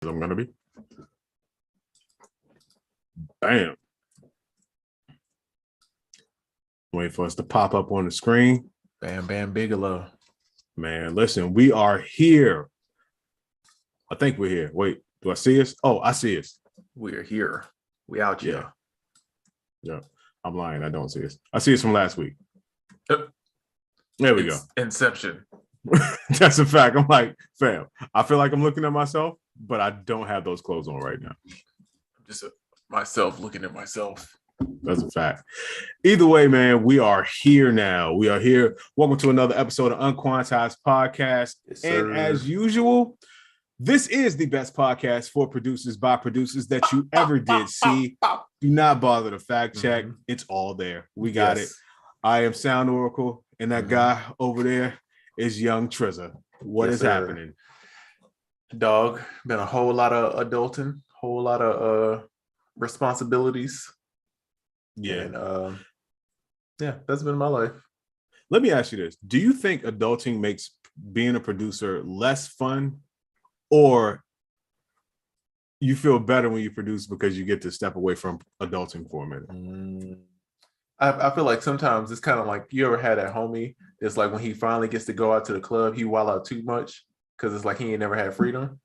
I'm gonna be. Bam. Wait for us to pop up on the screen. Bam Bam Bigelow. Man, listen, we are here. I think we're here. Wait, do I see us? Oh, I see us. We are here. We out here. Yeah. I'm lying. I don't see us. I see us from last week. There we go. Inception. That's a fact. I'm like, fam, I feel like I'm looking at myself, but I don't have those clothes on right now. Just myself looking at myself. That's a fact. Either way, man, we are here now. We are here. Welcome to another episode of UnQuantized podcast. Yes, and as usual, this is the best podcast for producers by producers that you ever did see. Do not bother to fact check. It's all there. We got it. I am Sound Oracle, and that guy over there is Young Trizza. What is happening? Dog, been a whole lot of adulting, whole lot of responsibilities. Yeah. And that's been my life. Let me ask you this. Do you think adulting makes being a producer less fun, or you feel better when you produce because you get to step away from adulting for a minute? I feel like sometimes it's kind of like, you ever had that homie, it's like when he finally gets to go out to the club, he wild out too much because it's like he ain't never had freedom.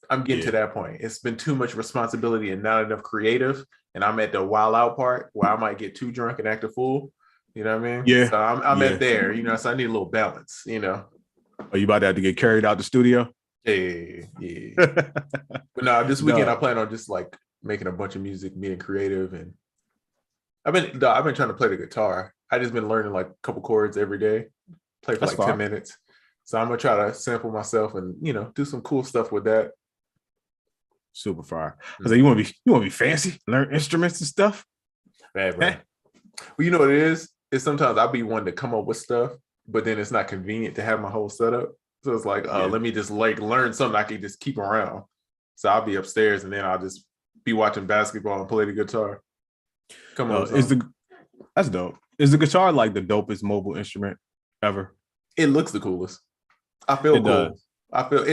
I'm getting to that point. It's been too much responsibility and not enough creative. And I'm at the wild out part where I might get too drunk and act a fool. You know what I mean? Yeah. So I'm at there, so I need a little balance, Are you about to have to get carried out the studio? Yeah. But no, this weekend I plan on just like making a bunch of music, being creative, and I've been trying to play the guitar. I just been learning like a couple chords every day, play for 10 minutes. So I'm gonna try to sample myself and do some cool stuff with that. Super fire. I was like, you want to be fancy, learn instruments and stuff? Man, bro. Well, you know what it is? It's sometimes I'll be one to come up with stuff, but then it's not convenient to have my whole setup. So it's like, let me just like learn something I can just keep around. So I'll be upstairs and then I'll just be watching basketball and play the guitar. Come on. That's dope. Is the guitar like the dopest mobile instrument ever? It looks the coolest. I feel cool. Does. I feel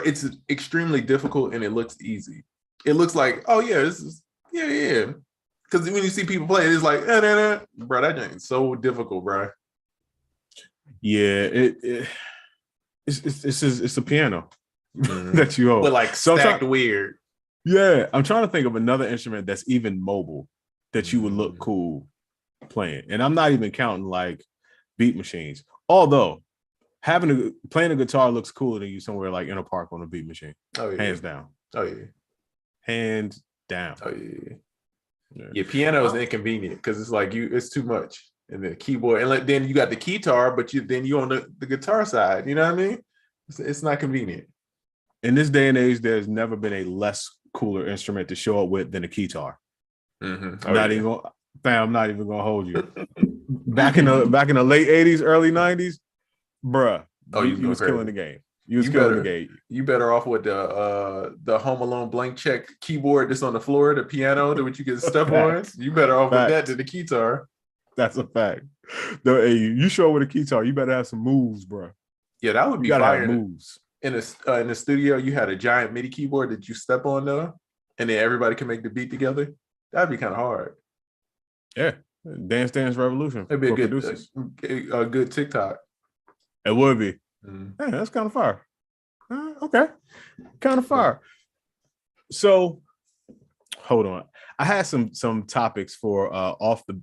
it's extremely difficult and it looks easy. It looks like, this is because when you see people play it, it's like, bro, that thing is so difficult, bro. Yeah, it's a piano that you hold, but like stacked weird. Yeah, I'm trying to think of another instrument that's even mobile that you would look cool playing, and I'm not even counting like beat machines. Although playing a guitar looks cooler than you somewhere like in a park on a beat machine. Oh yeah, hands down. Oh yeah, hands down. Oh yeah. Piano is inconvenient because it's like it's too much, and the keyboard, and then you got the keytar, but you on the guitar side. You know what I mean? It's not convenient. In this day and age, there's never been a less cooler instrument to show up with than a keytar. I'm not even gonna hold you. back in the late 80s, early 90s, bruh. You was killing the game. You better off with the Home Alone blank check keyboard that's on the floor, the piano that you can step on. You better off with that than the keytar. That's a fact. You show up with a keytar, you better have some moves, bro. Yeah, that would be fire. Moves. In the studio, you had a giant MIDI keyboard that you step on though, and then everybody can make the beat together. That'd be kind of hard. Yeah, Dance Revolution. It'd be a good TikTok. It would be. Yeah, that's kind of fire. Okay, kind of fire. So, hold on. I had some topics for off the.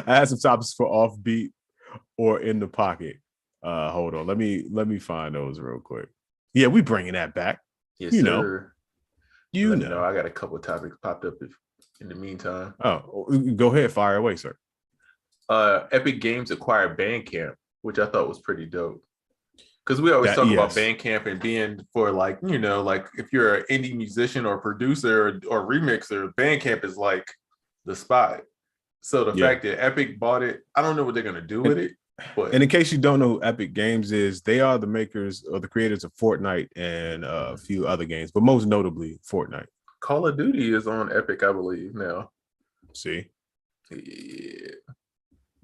I had some topics for offbeat or in the pocket. Hold on. Let me find those real quick. Yeah, we bringing that back. Yes, sir. You know. I got a couple of topics popped up in the meantime. Oh, go ahead, fire away, sir. Epic Games acquired Bandcamp, which I thought was pretty dope. Because we always talk about Bandcamp and being for like, like if you're an indie musician or producer or remixer, Bandcamp is like the spot. So the fact that Epic bought it, I don't know what they're gonna do with it. But and in case you don't know who Epic Games is, they are the makers or the creators of Fortnite and a few other games, but most notably Fortnite. Call of Duty is on Epic, I believe, now. See? Yeah.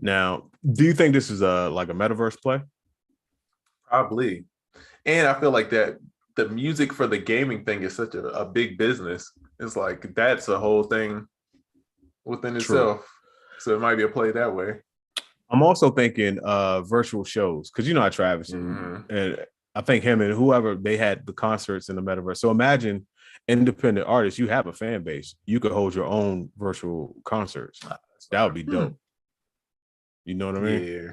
Now, do you think this is like a metaverse play? Probably. And I feel like that the music for the gaming thing is such a big business. It's like that's a whole thing within itself. So it might be a play that way. I'm also thinking virtual shows, because you know how Travis and I think him and whoever, they had the concerts in the metaverse. So imagine independent artists, you have a fan base, you could hold your own virtual concerts. That would be dope. You know what I mean? Yeah.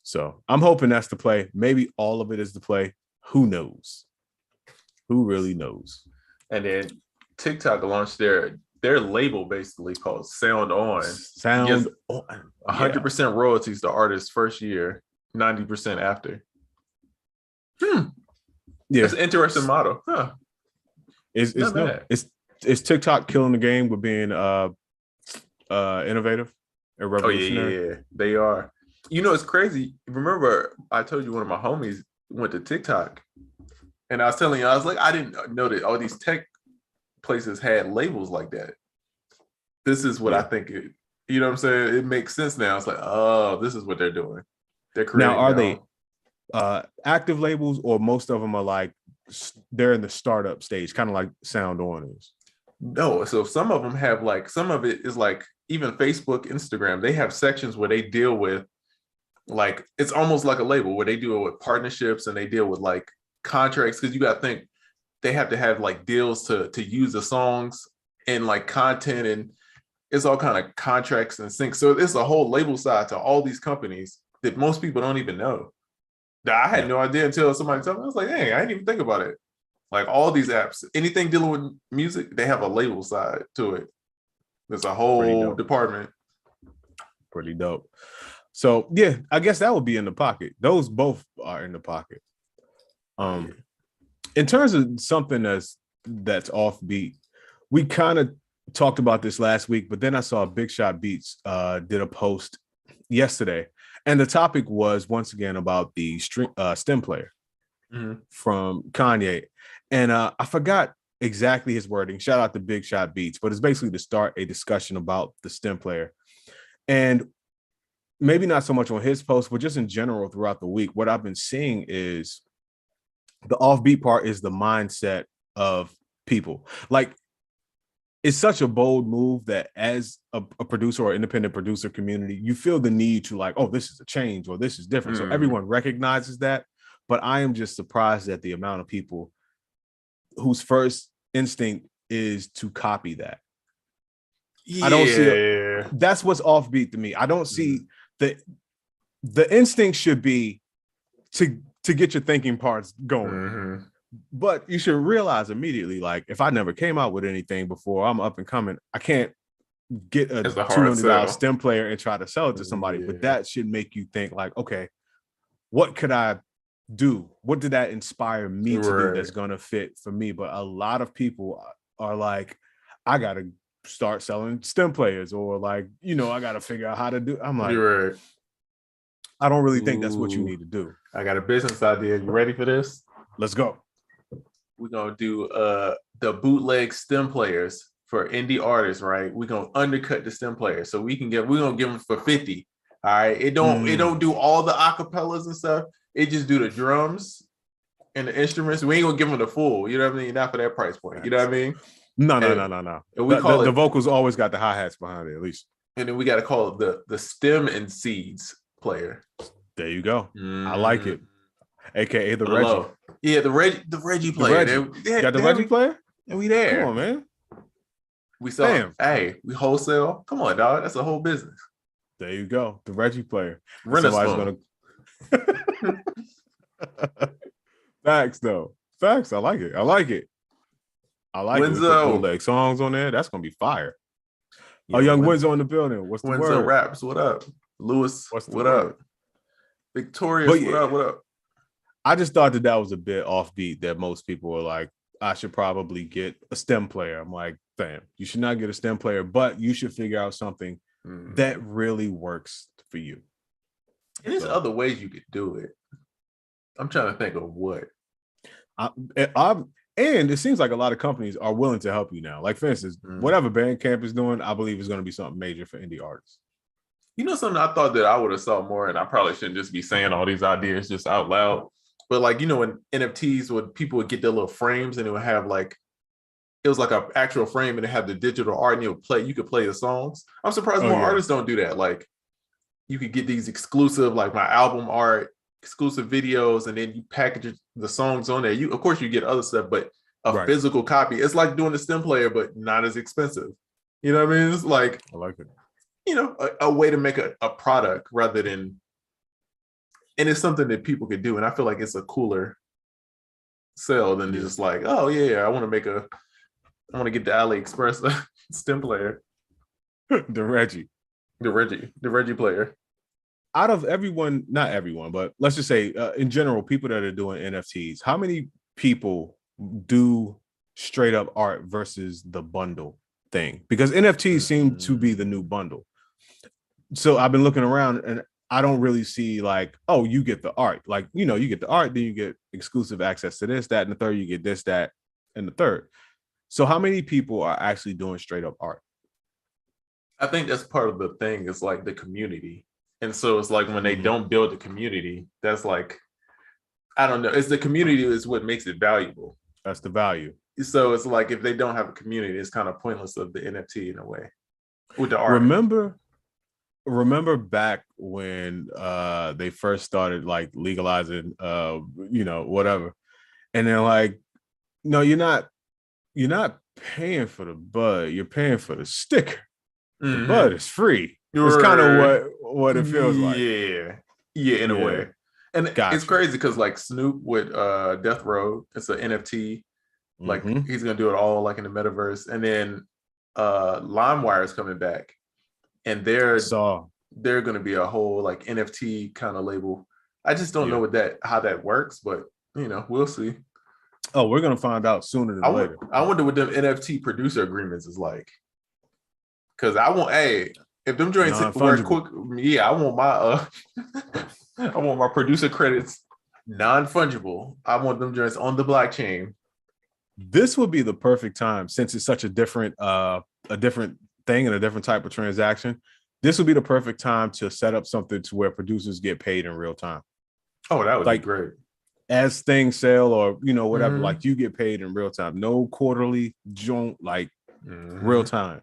So I'm hoping that's the play. Maybe all of it is the play. Who knows? Who really knows? And then TikTok launched their label basically called Sound On. Sound On. 100% royalties to artists first year, 90% after. Yeah, it's an interesting model. Huh. It's TikTok killing the game with being innovative and revolutionary. Oh yeah, they are. You know, it's crazy. Remember, I told you one of my homies went to TikTok, and I was telling you, I was like, I didn't know that all these tech places had labels like that. This is what I think it. You know what I'm saying? It makes sense now. It's like, oh, this is what they're doing. They're creating. Now, are they active labels, or most of them are like they're in the startup stage, kind of like Sound On is? No, so some of them have like, some of it is like even Facebook, Instagram, they have sections where they deal with like, it's almost like a label where they deal with partnerships and they deal with like contracts, because you got to think they have to have like deals to use the songs and like content, and it's all kind of contracts and syncs. So it's a whole label side to all these companies that most people don't even know. I had no idea until somebody told me. I was like, hey, I didn't even think about it. Like all these apps, anything dealing with music, they have a label side to it. There's a whole department. Pretty dope. So yeah, I guess that would be in the pocket. Those both are in the pocket. In terms of something that's offbeat, we kind of talked about this last week, but then I saw Big Shot Beats did a post yesterday, and the topic was once again about the stem player from Kanye. And I forgot exactly his wording. Shout out to Big Shot Beats, but it's basically to start a discussion about the stem player. And maybe not so much on his post, but just in general throughout the week, what I've been seeing is the offbeat part is the mindset of people. Like, it's such a bold move that as a producer or independent producer community, you feel the need to like, oh, this is a change or this is different. So everyone recognizes that. But I am just surprised at the amount of people whose first instinct is to copy that. I don't see that's what's offbeat to me. I don't see the instinct should be to get your thinking parts going. But you should realize immediately, like, if I never came out with anything before, I'm up and coming, I can't get a $200 stem player and try to sell it to somebody. But that should make you think like, okay, what could I do? What did that inspire me to do that's going to fit for me? But a lot of people are like, I got to start selling stem players, or like, you know, I got to figure out how to do. I'm like, I don't really think that's what you need to do. I got a business idea. You ready for this? Let's go. We're going to do the bootleg stem players for indie artists, right? We're going to undercut the stem players. So we're going to give them for 50. All right. It don't do all the acapellas and stuff. It just do the drums and the instruments. We ain't gonna give them the full, you know what I mean? Not for that price point. You know what I mean? No. And we call the vocals always got the hi-hats behind it, at least. And then we got to call it the stem and seeds player. There you go. I like it. AKA the Reggie. Yeah, the Reggie player. Got the Reggie player? And we there. Come on, man. We sell. Hey, we wholesale. Come on, dog. That's a whole business. There you go. The Reggie player. Somebody's gonna. Facts though. Facts. I like it. I like it. Winzo. Bootleg songs on there. That's gonna be fire. Yeah, Young Winzo in the building. What's the word? Winzo raps. What up? Lewis. What up? Victorious. What up? I just thought that was a bit offbeat. That most people were like, I should probably get a stem player. I'm like, fam, you should not get a stem player, but you should figure out something that really works for you. And there's other ways you could do it. I'm trying to think of what. And it seems like a lot of companies are willing to help you now. Like, for instance, whatever Bandcamp is doing, I believe is going to be something major for indie artists. You know, something I thought that I would have saw more, and I probably shouldn't just be saying all these ideas just out loud. But like, you know, when NFTs, when people would get their little frames and it would have like, it was like an actual frame and it had the digital art and it would play, you could play the songs. I'm surprised more artists don't do that. Like you could get these exclusive, like my album art, exclusive videos, and then you package the songs on there. You, of course, you get other stuff, but a physical copy, it's like doing a stem player, but not as expensive. You know what I mean? It's like, I like it. You know, a way to make a product rather than, and it's something that people could do. And I feel like it's a cooler sell than just like, oh yeah, I want to get the AliExpress stem player. The Reggie player. Out of everyone, not everyone, but let's just say in general, people that are doing NFTs, how many people do straight up art versus the bundle thing? Because NFTs seem to be the new bundle. So I've been looking around and I don't really see like, oh, you get the art. Like, you know, you get the art, then you get exclusive access to this, that, and the third, you get this, that, and the third. So how many people are actually doing straight up art? I think that's part of the thing, is like the community. And so it's like when they don't build the community, that's like, I don't know. It's the community is what makes it valuable. That's the value. So it's like if they don't have a community, it's kind of pointless of the NFT in a way. With the art. Remember back when they first started like legalizing you know, whatever. And they're like, no, you're not paying for the bud, you're paying for the sticker. The bud is free. It's kind of what it feels like. Yeah, in a way. And it's crazy because like Snoop with Death Row, it's an NFT. Like he's gonna do it all like in the metaverse. And then LimeWire is coming back. And they're gonna be a whole like NFT kind of label. I just don't know how that works, but you know, we'll see. Oh, we're gonna find out sooner than later. I wonder what them NFT producer agreements is like. Cause I want, if them joints work quick, I want my I want my producer credits non-fungible. I want them joints on the blockchain. This would be the perfect time, since it's such a different thing and a different type of transaction. This would be the perfect time to set up something to where producers get paid in real time. Oh, that would be great. As things sell or, you know, whatever, like you get paid in real time. No quarterly joint, like real time.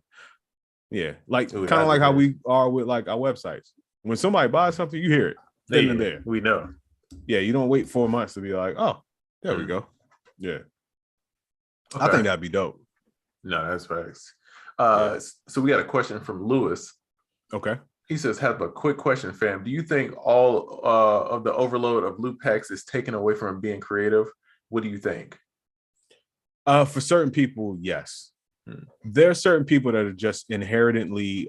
Yeah, like kind of like how we are with like our websites. When somebody buys something, you hear it then and there. We know. Yeah, you don't wait 4 months to be like, oh, there we go. Yeah, okay. I think that'd be dope. No, that's facts. So we got a question from Lewis. Okay. He says, have a quick question, fam. Do you think all of the overload of loop packs is taken away from being creative? What do you think? For certain people, yes. There are certain people that are just inherently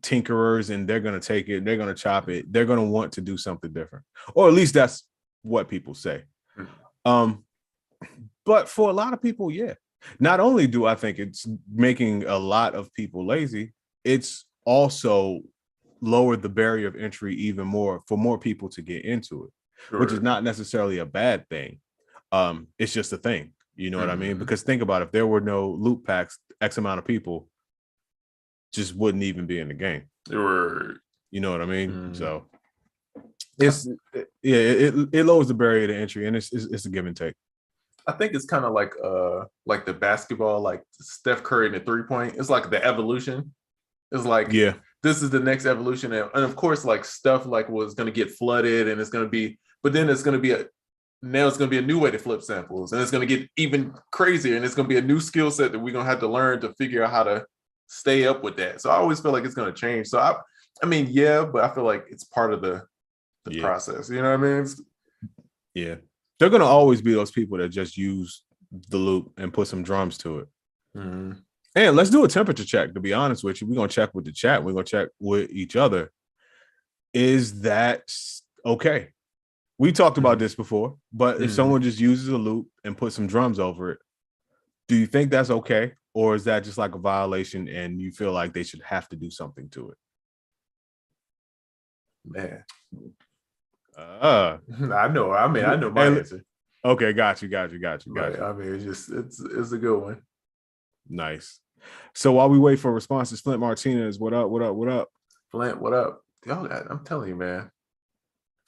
tinkerers, and they're going to take it, they're going to chop it, they're going to want to do something different, or at least that's what people say. But for a lot of people, yeah, not only do I think it's making a lot of people lazy, it's also lowered the barrier of entry even more for more people to get into it, which is not necessarily a bad thing. It's just a thing. You know what I mean? Because think about it, if there were no loop packs, X amount of people just wouldn't even be in the game. You know what I mean? So it lowers the barrier to entry, and it's a give and take. I think it's kind of like the basketball, like Steph Curry and the 3-point. It's like the evolution. It's like, this is the next evolution. And of course, like stuff like was going to get flooded, and it's going to be, but then it's going to be now it's going to be a new way to flip samples, and it's going to get even crazier, and it's going to be a new skill set that we're going to have to learn to figure out how to stay up with that. So I always feel like it's going to change. So I mean, but I feel like it's part of the process. You know what I mean? They're going to always be those people that just use the loop and put some drums to it. And let's do a temperature check. To be honest with you, we're going to check with the chat. We're going to check with each other. Is that okay? We talked about this before, but if someone just uses a loop and puts some drums over it, do you think that's okay? Or is that just like a violation and you feel like they should have to do something to it? Man. I know. I know my answer. Okay, got you. Right. I mean, it's a good one. Nice. So while we wait for responses, Flint Martinez, what up? Flint, what up? Y'all, I'm telling you, man.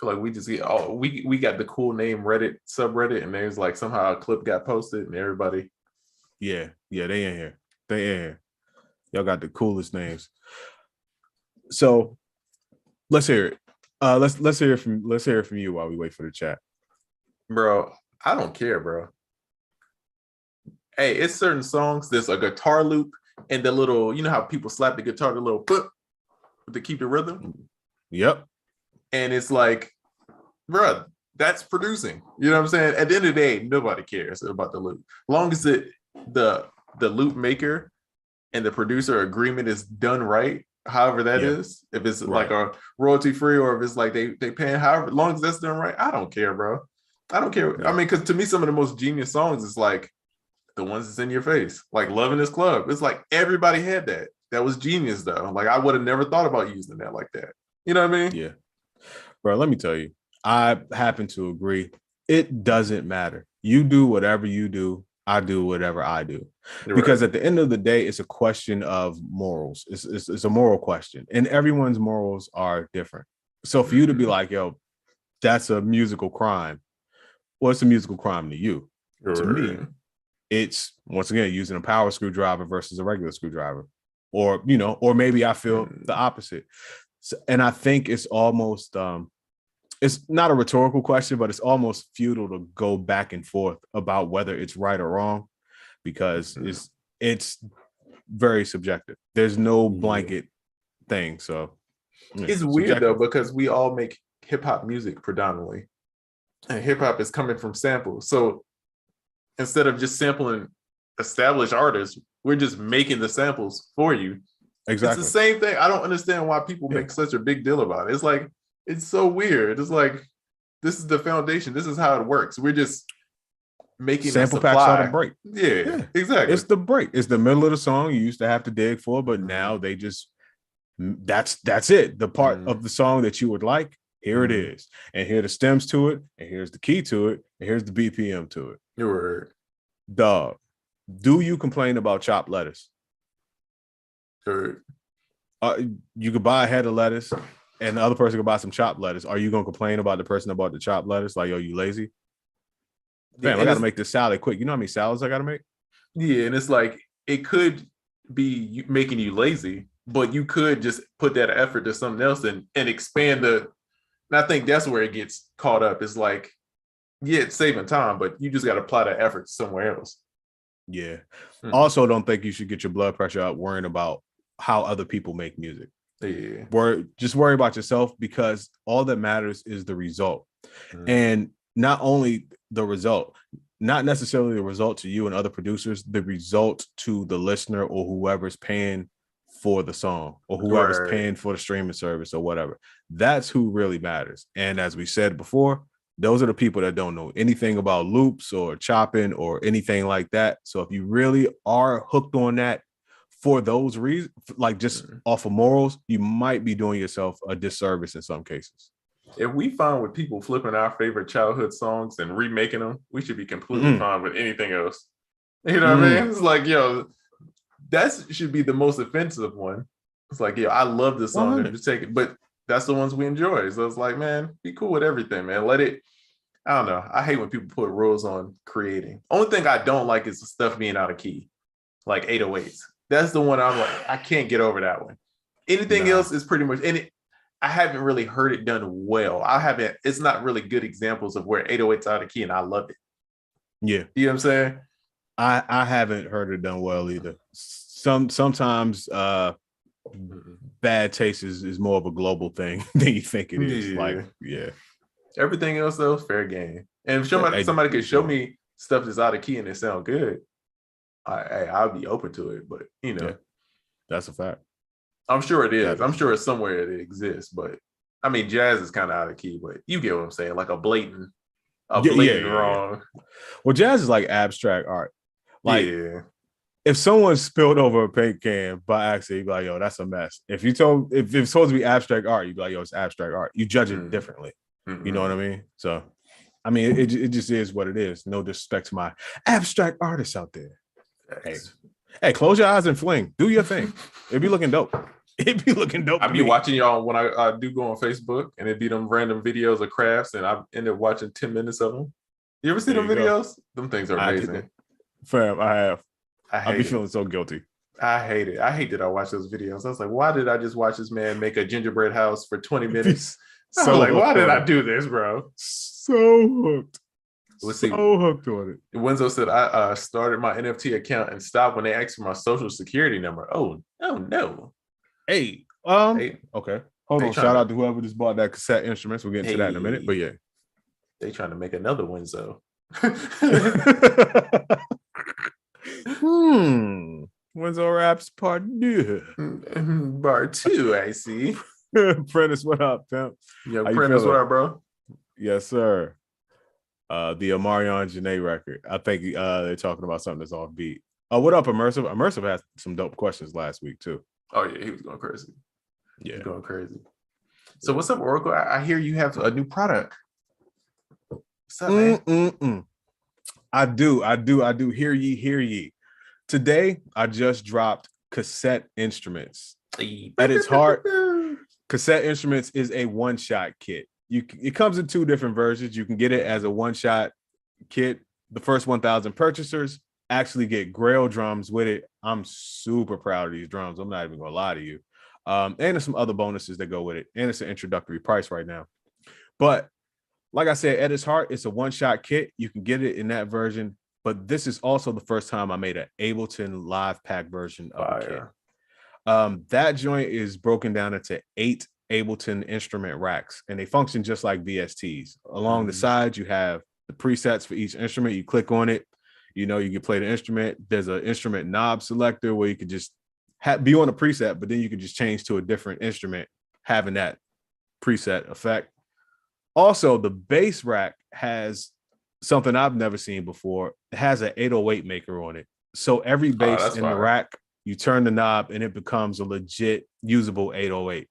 feel like we just get we got the cool name Reddit subreddit, and there's like somehow a clip got posted, and everybody. Yeah, they in here. They in here. Y'all got the coolest names. So let's hear it. Let's hear it from you while we wait for the chat. Bro, I don't care, bro. Hey, it's certain songs. There's a guitar loop and the little, you know how people slap the guitar, the little foot to keep the rhythm. Yep. And it's like, bro, that's producing. You know what I'm saying? At the end of the day, nobody cares about the loop. As long as the loop maker and the producer agreement is done right, however that is, if it's like a royalty free or if it's like they paying however, as long as that's done right, I don't care, bro. I don't care. I mean, because to me, some of the most genius songs is like the ones that's in your face, like Love in This Club. It's like everybody had that. That was genius, though. Like I would have never thought about using that like that. You know what I mean? Yeah. Bro, let me tell you, I happen to agree. It doesn't matter. You do whatever you do. I do whatever I do. Because at the end of the day, it's a question of morals. It's a moral question. And everyone's morals are different. So for you to be like, yo, that's a musical crime. What's a musical crime to you? To me, it's once again using a power screwdriver versus a regular screwdriver. Or, you know, or maybe I feel the opposite. So, and I think it's almost it's not a rhetorical question, but it's almost futile to go back and forth about whether it's right or wrong, because it's very subjective. There's no blanket thing. So it's weird though, because we all make hip hop music predominantly, and hip hop is coming from samples. So instead of just sampling established artists, we're just making the samples for you. Exactly. It's the same thing. I don't understand why people make such a big deal about it. It's like, it's so weird. It's like, this is the foundation. This is how it works. We're just making sample packs are the break. Yeah, exactly. It's the break. It's the middle of the song you used to have to dig for, but now they just, that's it. The part of the song that you would like, here it is. And here are the stems to it, and here's the key to it, and here's the BPM to it. You're dog. Do you complain about chopped lettuce? Sure. You could buy a head of lettuce and the other person could buy some chopped lettuce. Are you going to complain about the person that bought the chopped lettuce? Like, yo, you lazy? Damn, I got to make this salad quick. You know how many salads I got to make? Yeah, and it's like, it could be making you lazy, but you could just put that effort to something else and expand and I think that's where it gets caught up. It's like, yeah, it's saving time, but you just got to apply that effort somewhere else. Yeah. Also, don't think you should get your blood pressure up worrying about how other people make music. Yeah. Just worry about yourself, because all that matters is the result. And not only the result, not necessarily the result to you and other producers, the result to the listener or whoever's paying for the song or whoever's paying for the streaming service or whatever. That's who really matters. And as we said before, those are the people that don't know anything about loops or chopping or anything like that. So if you really are hooked on that for those reasons, like just off of morals, you might be doing yourself a disservice in some cases. If we find with people flipping our favorite childhood songs and remaking them, we should be completely fine with anything else. You know what I mean? It's like, yo, that should be the most offensive one. It's like, yo, I love this song and just take it, but that's the ones we enjoy. So it's like, man, be cool with everything, man. Let it. I don't know. I hate when people put rules on creating. Only thing I don't like is the stuff being out of key, like 808s. That's the one I'm like, I can't get over that one. Anything else is pretty much, and I haven't really heard it done well. It's not really good examples of where 808's out of key, and I love it. Yeah. You know what I'm saying? I haven't heard it done well either. Sometimes bad taste is more of a global thing than you think it is. Like, everything else though, fair game. And if somebody could show me stuff that's out of key and it sound good, I'll be open to it. But you know, that's a fact. I'm sure it is. I'm sure it's somewhere it exists. But I mean, jazz is kind of out of key. But you get what I'm saying, like a blatant wrong. Well, jazz is like abstract art. Like, if someone spilled over a paint can by accident, you'd be like, yo, that's a mess. If it's supposed to be abstract art, you'd be like, yo, it's abstract art. You judge it differently. You know what I mean? So, I mean, it just is what it is. No disrespect to my abstract artists out there. Hey, close your eyes and fling. Do your thing. It'd be looking dope. It'd be looking dope. I be watching y'all when I do go on Facebook, and it'd be them random videos of crafts, and I end up watching 10 minutes of them. You ever see them videos? Them things are amazing. Fam, I have. I be feeling so guilty. I hate it. I hate that I watch those videos. I was like, why did I just watch this man make a gingerbread house for 20 minutes? So like, why did I do this, bro? So hooked. Hooked on it. Wenzo said I started my NFT account and stopped when they asked for my social security number. Oh no. Hey, okay. Hold on. Shout out to whoever just bought that Cassette Instruments. We'll get into that in a minute. But yeah. They trying to make another Wenzo. Wenzo Raps Part 2. Part 2, I see. Prentice, what up, pimp? Yo, Prentice, what up, bro? Yes, sir. The Omarion Janae record. I think they're talking about something that's offbeat. What up, Immersive? Immersive had some dope questions last week, too. Oh, yeah, he was going crazy. Yeah. He's going crazy. So what's up, Oracle? I hear you have a new product. What's up, man? I do. Hear ye. Today, I just dropped Cassette Instruments. At its heart, Cassette Instruments is a one-shot kit. It comes in 2 different versions. You can get it as a one-shot kit. The first 1,000 purchasers actually get Grail drums with it. I'm super proud of these drums. I'm not even gonna lie to you. And there's some other bonuses that go with it. And it's an introductory price right now. But like I said, at its heart, it's a one-shot kit. You can get it in that version. But this is also the first time I made an Ableton live pack version of the kit. That joint is broken down into 8 Ableton instrument racks, and they function just like VSTs. Along the sides, you have the presets for each instrument. You click on it, you can play the instrument. There's an instrument knob selector where you could just be on a preset, but then you can just change to a different instrument, having that preset effect. Also, the bass rack has something I've never seen before. It has an 808 maker on it. So every bass in the rack, you turn the knob and it becomes a legit usable 808.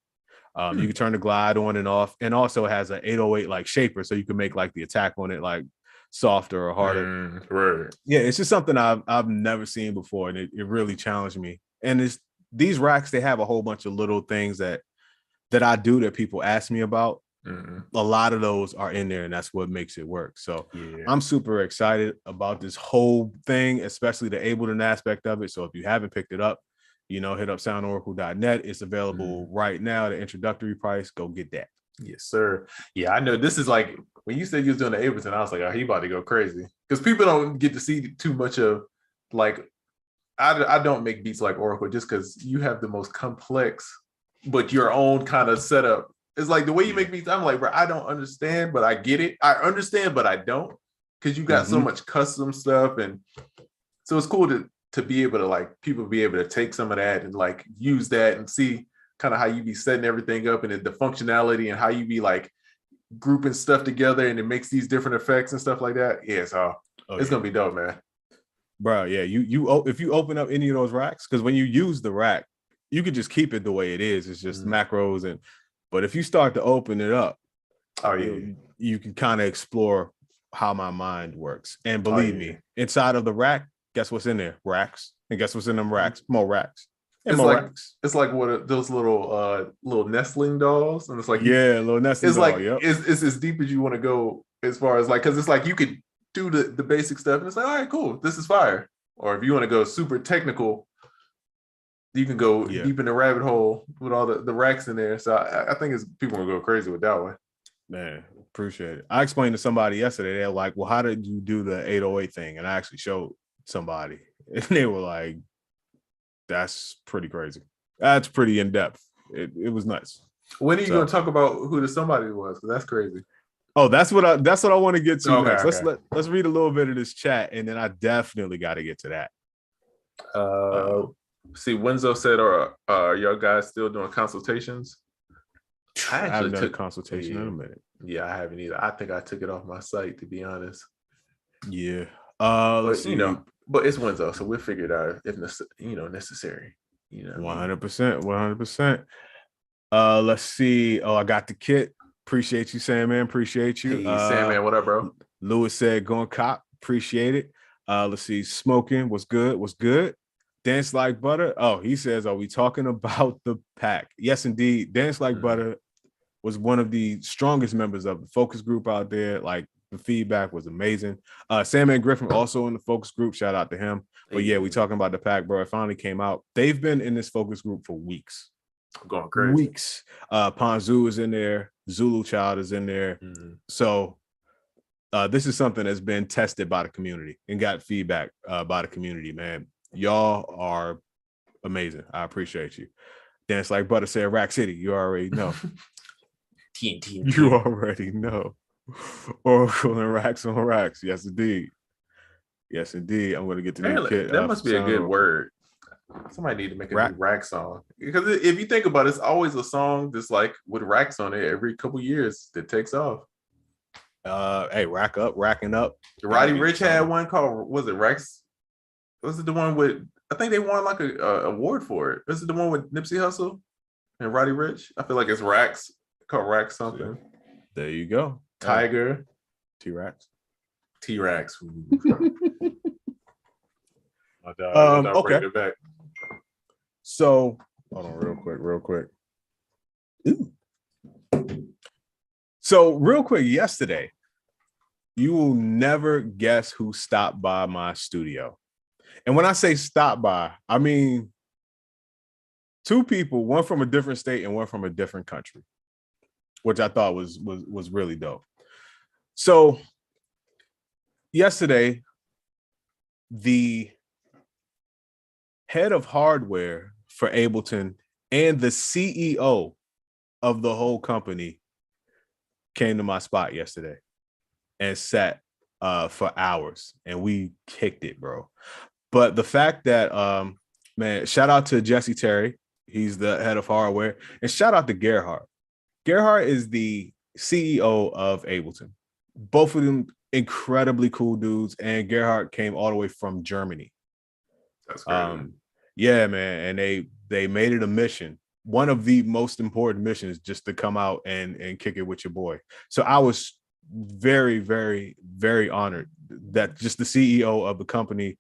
You can turn the glide on and off, and also it has an 808 like shaper, so you can make like the attack on it like softer or harder. Right. Yeah, it's just something I've never seen before, and it really challenged me. And these racks, they have a whole bunch of little things that I do that people ask me about. A lot of those are in there, and that's what makes it work. So I'm super excited about this whole thing, especially the Ableton aspect of it. So if you haven't picked it up, hit up soundoracle.net. It's available right now at an introductory price. Go get that. Yes, sir. Yeah, I know this is like when you said you was doing the Ableton, I was like, he about to go crazy, because people don't get to see too much of like. I don't make beats like Oracle just because you have the most complex, but your own kind of setup. It's like the way you make beats. I'm like, bro, I don't understand, but I get it. I understand, but I don't, because you got so much custom stuff, and so it's cool to be able to like people be able to take some of that and like use that and see kind of how you be setting everything up and the functionality and how you be like grouping stuff together, and it makes these different effects and stuff like that. Yeah, so it's gonna be dope, man. Bro, yeah, you if you open up any of those racks, because when you use the rack, you can just keep it the way it is. It's just macros but if you start to open it up, you can kind of explore how my mind works. And believe me, inside of the rack, guess what's in there? Racks. And guess what's in them racks? More racks. It's like what those little nestling dolls, and it's like little nestling doll. Like it's as deep as you want to go, as far as like, because it's like you could do the basic stuff, and it's like, all right, cool, this is fire. Or if you want to go super technical, you can go deep in the rabbit hole with all the racks in there. So I think people will go crazy with that one. Man, appreciate it. I explained to somebody yesterday, they're like, well, how did you do the 808 thing? And I actually showed somebody, and they were like, that's pretty crazy. That's pretty in depth. It was nuts. When are you going to talk about who the somebody was? Because that's crazy. Oh, that's what I want to get to next. Okay. Let's read a little bit of this chat, and then I definitely got to get to that. See, Wenzo said, are y'all guys still doing consultations? I haven't done a consultation in a minute. Yeah, I haven't either. I think I took it off my site, to be honest. Yeah. Let's see. But it's Wenzo, so we'll figure it out if necessary. 100%. Let's see. Oh, I got the kit. Appreciate you, Sandman. Appreciate you. Hey, Sandman, what up, bro? Lewis said, going cop. Appreciate it. Let's see. Smoking. What's good? Dance Like Butter. Oh, he says, are we talking about the pack? Yes, indeed. Dance Like Butter was one of the strongest members of the focus group out there. Like, the feedback was amazing. Sandman Griffin also in the focus group. Shout out to him. But yeah, we talking about the pack, bro. It finally came out. They've been in this focus group for weeks. I'm going crazy. Weeks. Ponzu is in there. Zulu Child is in there. So this is something that's been tested by the community and got feedback by the community, man. Y'all are amazing. I appreciate you. Dance Like Butter said Rack City. You already know. TNT. You already know. Oracle and Racks on Racks. Yes, indeed. Yes, indeed. I'm going to get the new kit. That must be a good word. Somebody need to make a new rack song. Because if you think about it, it's always a song that's like with racks on it every couple years that takes off. Hey, racking up. Roddy Ricch had one called, was it Racks? Was it the one with, I think they won like a award for it. Was it the one with Nipsey Hussle and Roddy Ricch? I feel like it's Racks, called Racks something. There you go. Tiger. T-Rax. T-Rax. Okay. It back. So, hold on real quick. Ooh. So, real quick, yesterday, you will never guess who stopped by my studio. And when I say stop by, I mean two people, one from a different state and one from a different country, which I thought was really dope. So, yesterday, the head of hardware for Ableton and the CEO of the whole company came to my spot yesterday and sat for hours, and we kicked it, bro. But the fact that, man, shout out to Jesse Terry. He's the head of hardware. And shout out to Gerhard. Gerhard is the CEO of Ableton. Both of them incredibly cool dudes, and Gerhard came all the way from Germany. That's great. Yeah, man, and they made it a mission. One of the most important missions, just to come out and kick it with your boy. So I was very, very, very honored that just the CEO of the company,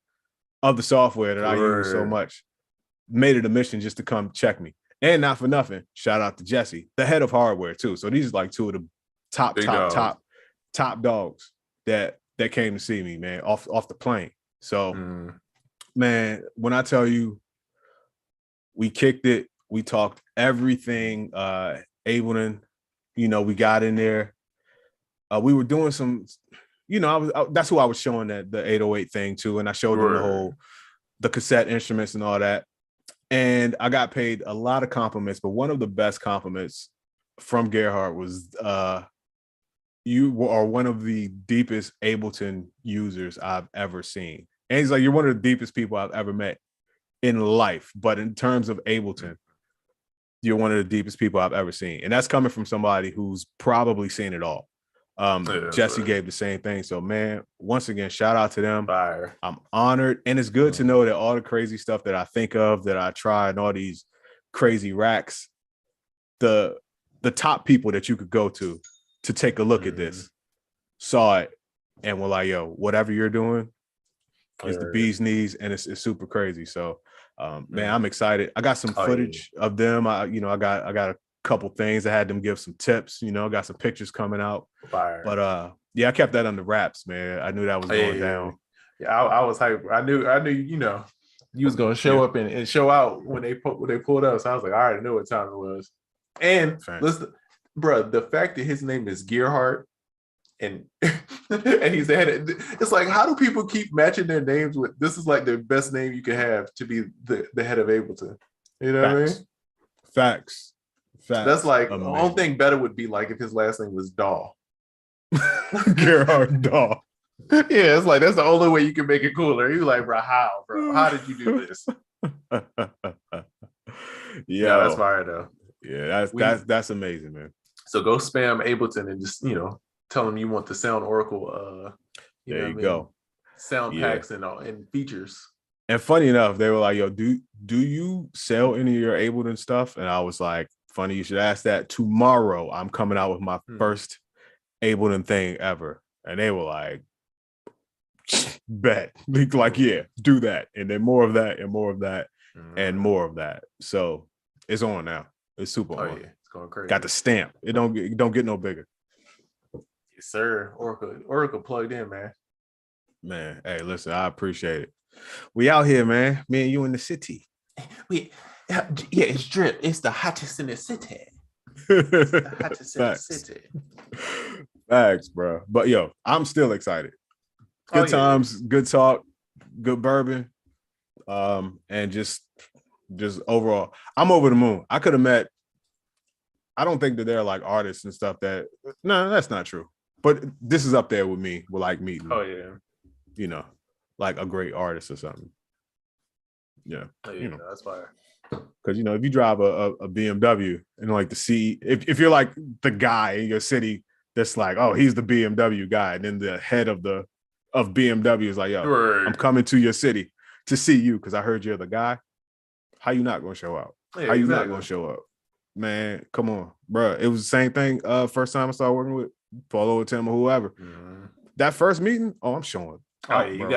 of the software that I use so much, made it a mission just to come check me. And not for nothing, shout out to Jesse, the head of hardware too. So these are like two of the top dogs that came to see me, man, off the plane. So man, when I tell you we kicked it, we talked everything Ableton, we got in there. We were doing some, that's who I was showing that the 808 thing to, and I showed them the cassette instruments and all that. And I got paid a lot of compliments, but one of the best compliments from Gerhard was you are one of the deepest Ableton users I've ever seen. And he's like, you're one of the deepest people I've ever met in life. But in terms of Ableton, you're one of the deepest people I've ever seen. And that's coming from somebody who's probably seen it all. Jesse gave the same thing. So, man, once again, shout out to them. Fire. I'm honored. And it's good to know that all the crazy stuff that I think of, that I try, and all these crazy racks, the top people that you could go to take a look at this, saw it, and were like, yo, whatever you're doing is the bee's knees, and it's super crazy. So, man, I'm excited. I got some footage of them. I got a couple things. I had them give some tips. I got some pictures coming out. Fire. But I kept that under wraps, man. I knew that was going down. Yeah, I was hyped. I knew, you was gonna show up and show out when they pulled up. So I was like, I already knew what time it was. And listen, bro, the fact that his name is Gerhard and and he's the head of, it's like, how do people keep matching their names with, this is like the best name you can have to be the head of Ableton. You know what I mean? Facts. That's like, amazing. The only thing better would be like if his last name was Daw. Gerhard Daw. Yeah, it's like, that's the only way you can make it cooler. You're like, bro, how did you do this? Yeah, that's fire though. Yeah, that's amazing, man. So go spam Ableton and just tell them you want the Sound Oracle. There you go. Sound packs and features. And funny enough, they were like, "Yo, do you sell any of your Ableton stuff?" And I was like, "Funny you should ask that. Tomorrow, I'm coming out with my first Ableton thing ever." And they were like, Bet. Like, yeah, do that. And then more of that and more of that and more of that. So it's on now. It's super on. Yeah, it's going crazy. Got the stamp. It don't get no bigger. Yes, sir. Oracle plugged in, man. Man, hey, listen, I appreciate it. We out here, man. Me and you in the city. It's drip. It's the hottest in the city. It's the hottest in the city. Facts, bro. But yo, I'm still excited. Good times, good talk, good bourbon, and just overall, I'm over the moon. I could have met. I don't think that they're like artists and stuff. No, that's not true. But this is up there with me. With like meeting. Oh yeah. You know, like a great artist or something. Yeah. Oh, yeah, you know, that's fire. Because if you drive a BMW and like if you're like the guy in your city that's like, oh, he's the BMW guy, and then the head of BMW is like, yo, I'm coming to your city to see you because I heard you're the guy. How you not gonna show up? Yeah, How you not gonna show up? Man, come on, bro. It was the same thing. First time I started working with Polo or Tim or whoever. Mm-hmm. That first meeting, I'm showing. Oh, yeah, you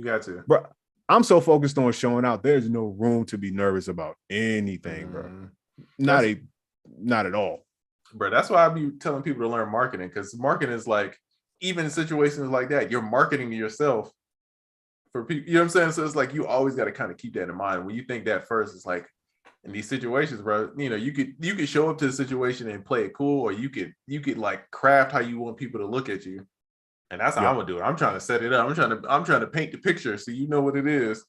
got to. Bro, I'm so focused on showing out. There's no room to be nervous about anything, bro. Not at all. Bro, that's why I be telling people to learn marketing, because marketing is like, even in situations like that, you're marketing yourself for people. You know what I'm saying? So it's like you always got to kind of keep that in mind. When you think that first, it's like in these situations, bro, you could show up to the situation and play it cool, or you could like craft how you want people to look at you. And that's how I'm gonna do it. I'm trying to set it up. I'm trying to paint the picture so you know what it is.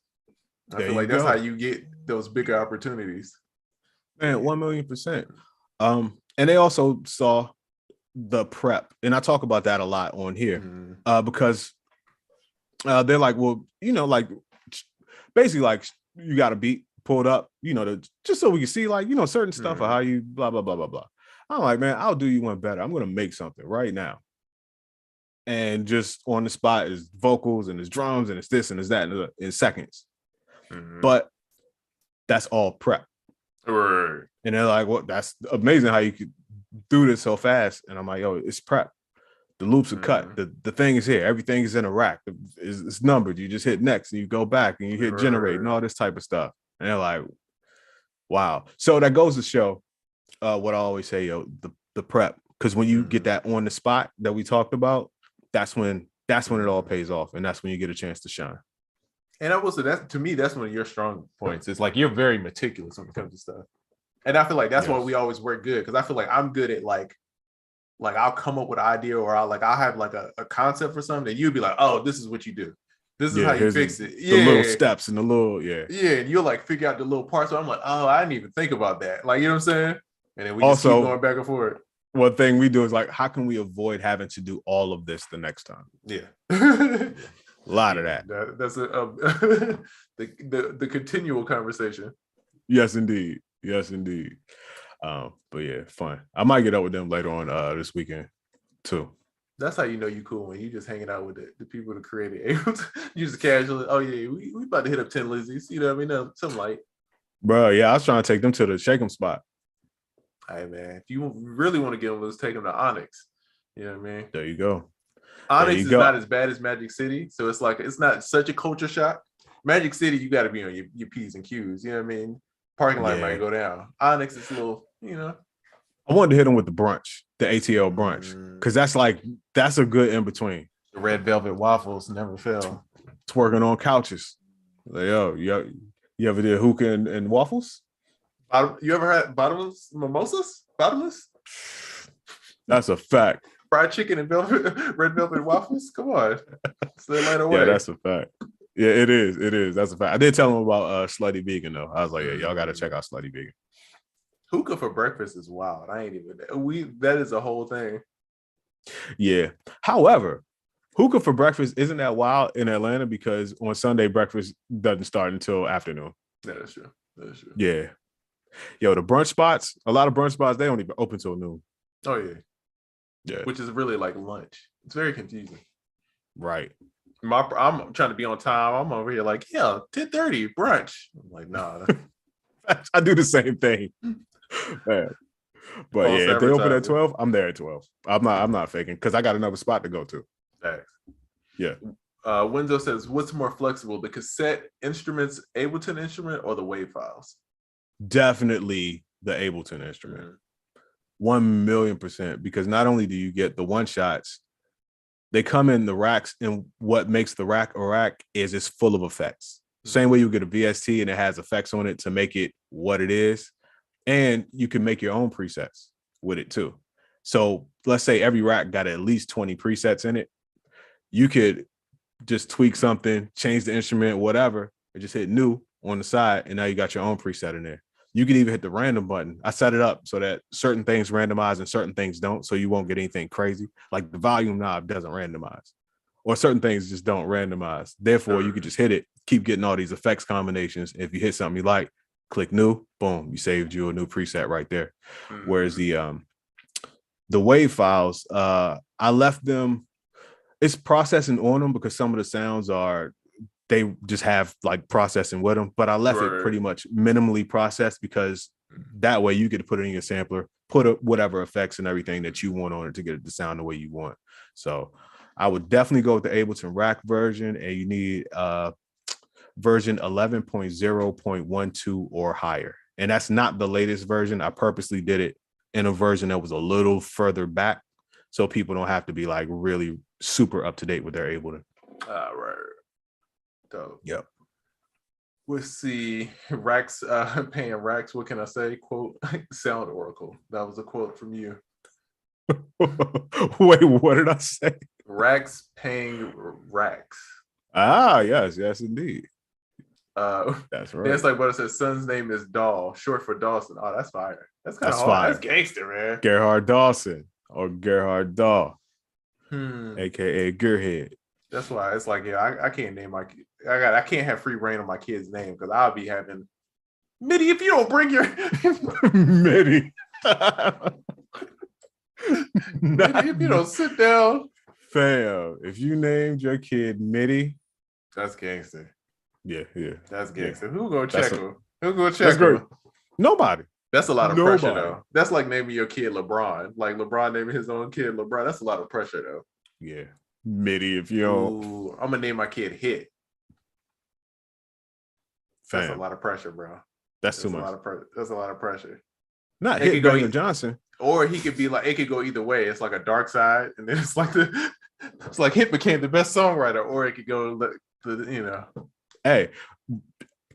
I feel like that's how you get those bigger opportunities. Man, 1,000,000%. And they also saw the prep, and I talk about that a lot on here, because they're like, well, like basically like you got a beat pulled up, just so we can see like certain stuff or how you blah blah blah blah blah. I'm like, man, I'll do you one better. I'm gonna make something right now. And just on the spot is vocals and it's drums and it's this and it's that in seconds. But that's all prep. Right. And they're like, well, that's amazing how you could do this so fast. And I'm like, yo, it's prep. The loops are cut. The thing is here. Everything is in a rack. It's numbered. You just hit next and you go back and you hit generate and all this type of stuff. And they're like, wow. So that goes to show what I always say, yo, the prep. Because when you get that on the spot that we talked about, that's when it all pays off, and that's when you get a chance to shine. And I will say that to me, that's one of your strong points. It's like you're very meticulous when it comes to stuff, and I feel like that's why we always work good, because I feel like I'm good at like I'll come up with an idea, or I'll have like a concept for something, and you'd be like, oh, this is what you do. This is how you fix it. The little steps and the little and you'll like figure out the little parts. So I'm like, oh, I didn't even think about that. Like, you know what I'm saying? And then we just keep going back and forth. One thing we do is like, how can we avoid having to do all of this the next time? Yeah. A lot of that. That's the continual conversation. Yes, indeed. But yeah, fun. I might get up with them later on this weekend too. That's how you know you cool, when you just hanging out with the people that created it. You just casually, oh yeah, we about to hit up 10 Lizzies. You know what I mean? Something light. Bro, yeah, I was trying to take them to the Shake 'em spot. Hey man, if you really want to get them, let's take them to Onyx. You know what I mean? There you go. Onyx is not as bad as Magic City, so it's like it's not such a culture shock. Magic City, you got to be on your P's and Q's. You know what I mean? Parking lot might go down. Onyx is a little, I wanted to hit them with the brunch, the ATL brunch, because that's a good in between. The red velvet waffles never fail. Twerking on couches. Like, yo, you ever did hookah and waffles? You ever had bottomless mimosas? Bottomless? That's a fact. Fried chicken and red velvet waffles? Come on. Stay light away. Yeah, that's a fact. Yeah, it is. That's a fact. I did tell them about Slutty Vegan though. I was like, yeah, y'all got to check out Slutty Vegan. Hookah for breakfast is wild. I ain't even. That is a whole thing. Yeah. However, hookah for breakfast isn't that wild in Atlanta, because on Sunday breakfast doesn't start until afternoon. Yeah, that's true. Yeah. Yo, the brunch spots, a lot of brunch spots, they don't even open till noon. Oh yeah. Yeah. Which is really like lunch. It's very confusing. Right. I'm trying to be on time. I'm over here like, yeah, 10:30 brunch. I'm like, nah. I do the same thing. Man. But yeah, if they open at 12, I'm there at 12. I'm not faking, because I got another spot to go to. Thanks. Yeah. Windows says, what's more flexible, the Cassette Instruments Ableton instrument or the WAV files? Definitely the Ableton instrument. 1,000,000%. Because not only do you get the one shots, they come in the racks, and what makes the rack a rack is it's full of effects. Same way you get a VST and it has effects on it to make it what it is. And you can make your own presets with it too. So let's say every rack got at least 20 presets in it. You could just tweak something, change the instrument, whatever, and just hit new on the side. And now you got your own preset in there. You can even hit the random button. I set it up so that certain things randomize and certain things don't. So you won't get anything crazy. Like the volume knob doesn't randomize, or certain things just don't randomize. Therefore, you can just hit it, keep getting all these effects combinations. If you hit something you like, click new, boom, you saved you a new preset right there. Whereas the WAV files, I left them, it's processing on them because some of the sounds they just have like processing with them, but I left it pretty much minimally processed because that way you get to put it in your sampler, put whatever effects and everything that you want on it to get it to sound the way you want. So I would definitely go with the Ableton rack version, and you need version 11.0.12 or higher. And that's not the latest version. I purposely did it in a version that was a little further back so people don't have to be like really super up to date with their Ableton. Right. Dope. Yep. Let's see. Racks, paying racks. What can I say? Quote, Sound Oracle. That was a quote from you. Wait, what did I say? Racks paying racks. Ah, yes, indeed. That's right. It's like, but it says son's name is Dahl, short for Dawson. Oh, that's fire. That's kind of hard. Fire. That's gangster, man. Gerhard Dawson or Gerhard Dahl, aka Gearhead. That's why it's like, yeah, I can't name my kid. I can't have free reign on my kid's name because I'll be having Mitty if you don't bring your Mitty. Mitty, if you don't sit down. Fam, if you named your kid Mitty, that's gangster. Yeah. That's gangster. Who gonna check him? Who gonna check him? Nobody. That's a lot of pressure though. That's like naming your kid LeBron. Like LeBron naming his own kid LeBron. That's a lot of pressure though. Yeah. Mitty, if you don't. Ooh, I'm gonna name my kid Hit. Fam. That's a lot of pressure, bro. That's too much. That's a lot of pressure. Not Hit Daniel Johnson. Or he could be like, it could go either way. It's like a dark side, and then it's like Hit became the best songwriter, or it could go Hey,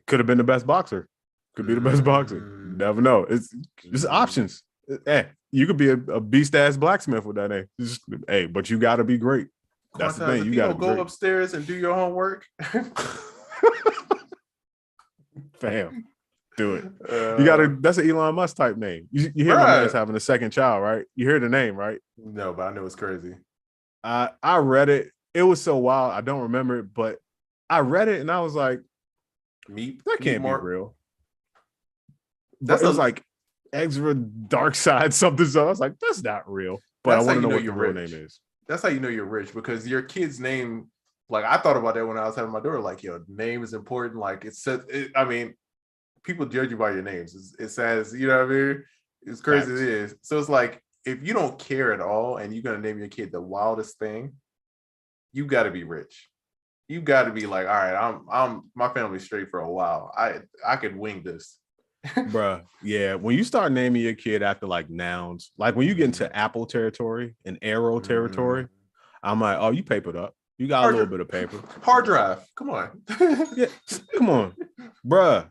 could have been the best boxer. Could be the best boxer. Never know. It's just options. Hey, you could be a beast ass blacksmith with that name. Hey, but you got to be great. That's the thing. You got to go upstairs and do your homework. Fam, do it. You got to. That's an Elon Musk type name. You hear my man's having a second child, right? You hear the name, right? No, but I know it's crazy. I read it. It was so wild. I don't remember it, but I read it and I was like, that can't be real. That was like extra dark side something. So I was like, that's not real. But I want to know what your real name is. That's how you know you're rich, because your kid's name, like I thought about that when I was having my daughter, like, yo, name is important. Like I mean, people judge you by your names. It says, you know what I mean? It's crazy. It is. So it's like, if you don't care at all and you're going to name your kid the wildest thing, you got to be rich. You got to be like, all right, I'm my family's straight for a while. I could wing this. Bruh, yeah. When you start naming your kid after like nouns, like when you get into Apple territory and Arrow territory, I'm like, oh, you papered up. You got a little bit of paper. Hard drive. Come on. Yeah, come on, bruh.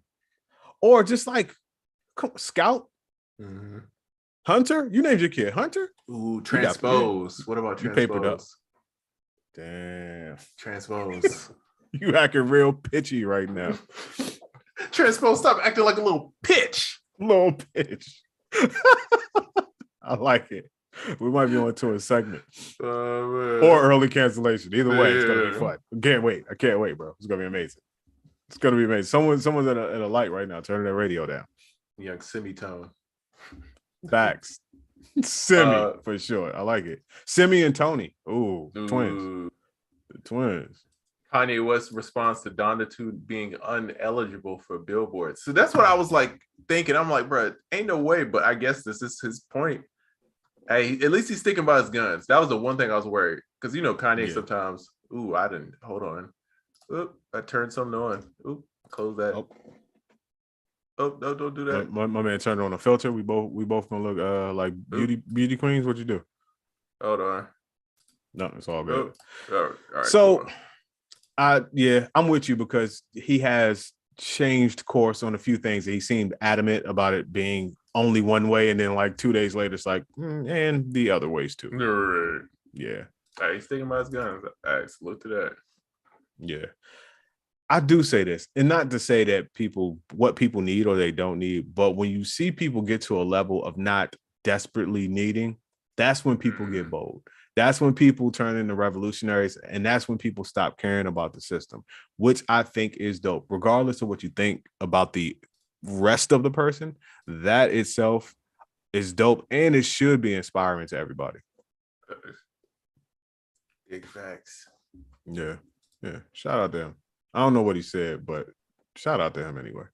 Or just like Scout. Hunter? You named your kid Hunter? Ooh, Transpose. What about Transpose? You papered up. Damn. Transpose. You acting real pitchy right now. Transpose, stop acting like a little pitch. Little pitch. I like it. We might be on to a segment. Or early cancellation. Either way, it's gonna be fun. I can't wait, bro. It's gonna be amazing. It's gonna be amazing. Someone's at a light right now, turning their radio down. Young semitone. Facts. Simi for sure. I like it. Simi and Tony. Ooh. Twins. The twins. Kanye West's response to Donda 2 being uneligible for Billboard. So that's what I was like thinking. I'm like, bro, ain't no way. But I guess this is his point. Hey, at least he's sticking by his guns. That was the one thing I was worried, because Kanye sometimes Ooh, I didn't. Hold on. Oop, I turned something on. Oop, close that. Oh, no, don't do that. My man turned on a filter. We both gonna look like beauty queens. What you do? Hold on. No, it's all good. All right, so, I'm with you because he has changed course on a few things. He seemed adamant about it being only one way, and then like 2 days later, it's like, and the other ways too. Right. Yeah. He's sticking by his guns. Salute to that. Yeah. I do say this, and not to say that what people need or they don't need, but when you see people get to a level of not desperately needing, that's when people get bold. That's when people turn into revolutionaries, and that's when people stop caring about the system, which I think is dope. Regardless of what you think about the rest of the person, that itself is dope, and it should be inspiring to everybody. Big facts. Yeah. Shout out to him. I don't know what he said, but shout out to him anyway.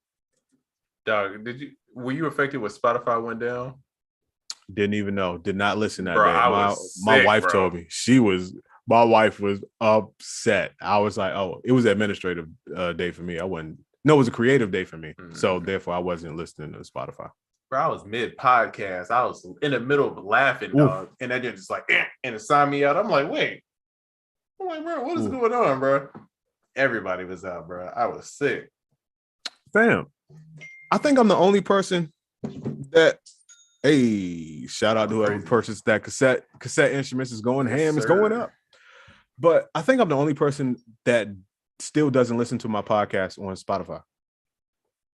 Dog, were you affected when Spotify went down? Didn't even know. Did not listen that bro, day. My wife told me. My wife was upset. I was like, oh, it was administrative day for me. It was a creative day for me. So therefore I wasn't listening to Spotify. Bro, I was mid podcast. I was in the middle of laughing, dog. And that just like, and it signed me out. I'm like, wait. I'm like, bro, what is going on, bro? Everybody was out, bro. I was sick. Fam, I think I'm the only person that, hey, shout out to whoever purchased that cassette instruments is going ham. It's going up. But I think I'm the only person that still doesn't listen to my podcast on Spotify.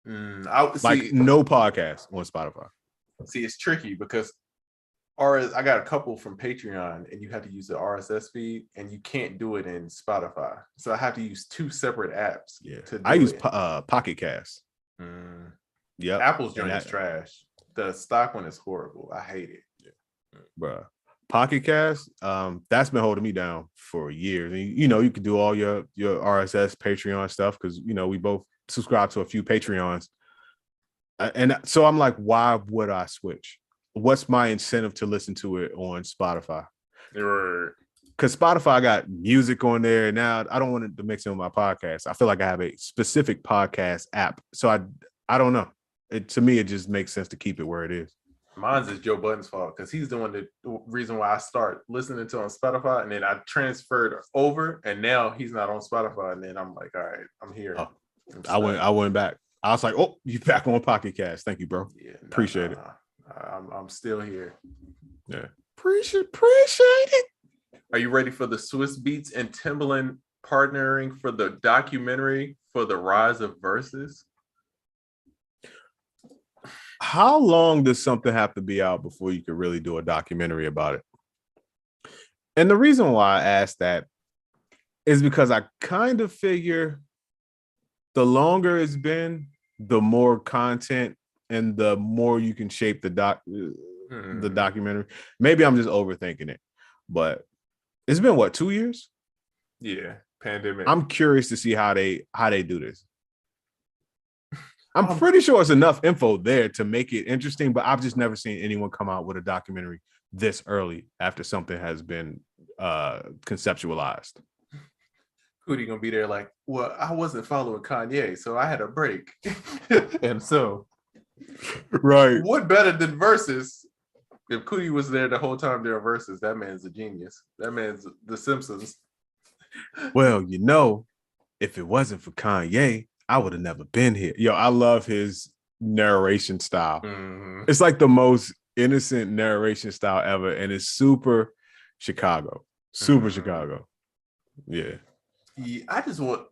No podcast on Spotify. See, it's tricky because I got a couple from Patreon, and you have to use the RSS feed, and you can't do it in Spotify. So I have to use two separate apps. Yeah, I use Pocket Cast. Yeah, Apple's joint is trash. The stock one is horrible. I hate it. Yeah. Bruh. Pocket Cast, that's been holding me down for years. And you can do all your RSS Patreon stuff because we both subscribe to a few Patreons. And so I'm like, why would I switch? What's my incentive to listen to it on Spotify? Because Spotify got music on there. Now I don't want it to mix in with my podcast. I feel like I have a specific podcast app. So I don't know. To me, it just makes sense to keep it where it is. Mine's is Joe Budden's fault because he's the reason why I start listening to on Spotify, and then I transferred over, and now he's not on Spotify, and then I'm like, all right, I'm here. I went back. I was like, oh, you back on Pocket Cast? Thank you, bro. Yeah, appreciate it. I'm still here. Yeah, appreciate it. Are you ready for the Swiss Beats and Timbaland partnering for the documentary for the rise of Verzuz? How long does something have to be out before you could really do a documentary about it? And the reason why I asked that is because I kind of figure the longer it's been, the more content and the more you can shape the documentary. Maybe I'm just overthinking it, but it's been 2 years? Yeah, pandemic. I'm curious to see how they do this. I'm pretty sure it's enough info there to make it interesting, but I've just never seen anyone come out with a documentary this early after something has been conceptualized. Cootie gonna be there like, well, I wasn't following Kanye, so I had a break. And so, right. What better than Verzuz? If Cootie was there the whole time during Verzuz, that man's a genius. That man's The Simpsons. Well, if it wasn't for Kanye, I would have never been here. Yo, I love his narration style. It's like the most innocent narration style ever, and it's super Chicago. Chicago. Yeah. I just want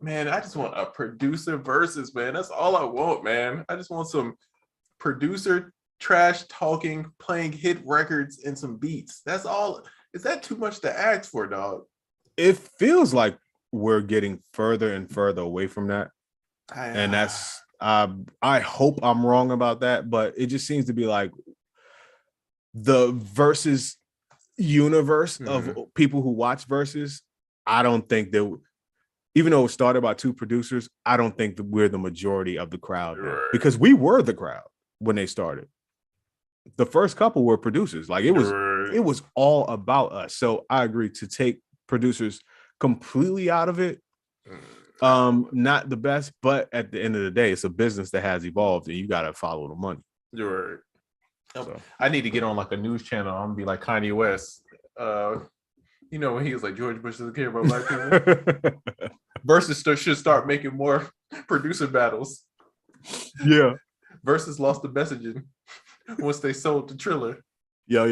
a producer Verzuz, man. That's all I want, man. I just want some producer trash talking, playing hit records and some beats. That's all. Is that too much to ask for, dog? It feels like we're getting further and further away from that. And that's I hope I'm wrong about that, but it just seems to be like the Verzuz universe of people who watch Verzuz. I don't think that, even though it started by two producers, I don't think that we're the majority of the crowd now, because we were the crowd when they started. The first couple were producers. Like it was all about us. So I agree to take producers completely out of it, not the best, but at the end of the day, it's a business that has evolved and you got to follow the money. You're right. So. I need to get on like a news channel. I'm gonna be like Kanye West. You know, when he was like, George Bush doesn't care about black people. Verzuz should start making more producer battles. Yeah. Verzuz lost the messaging once they sold the Triller. Yo.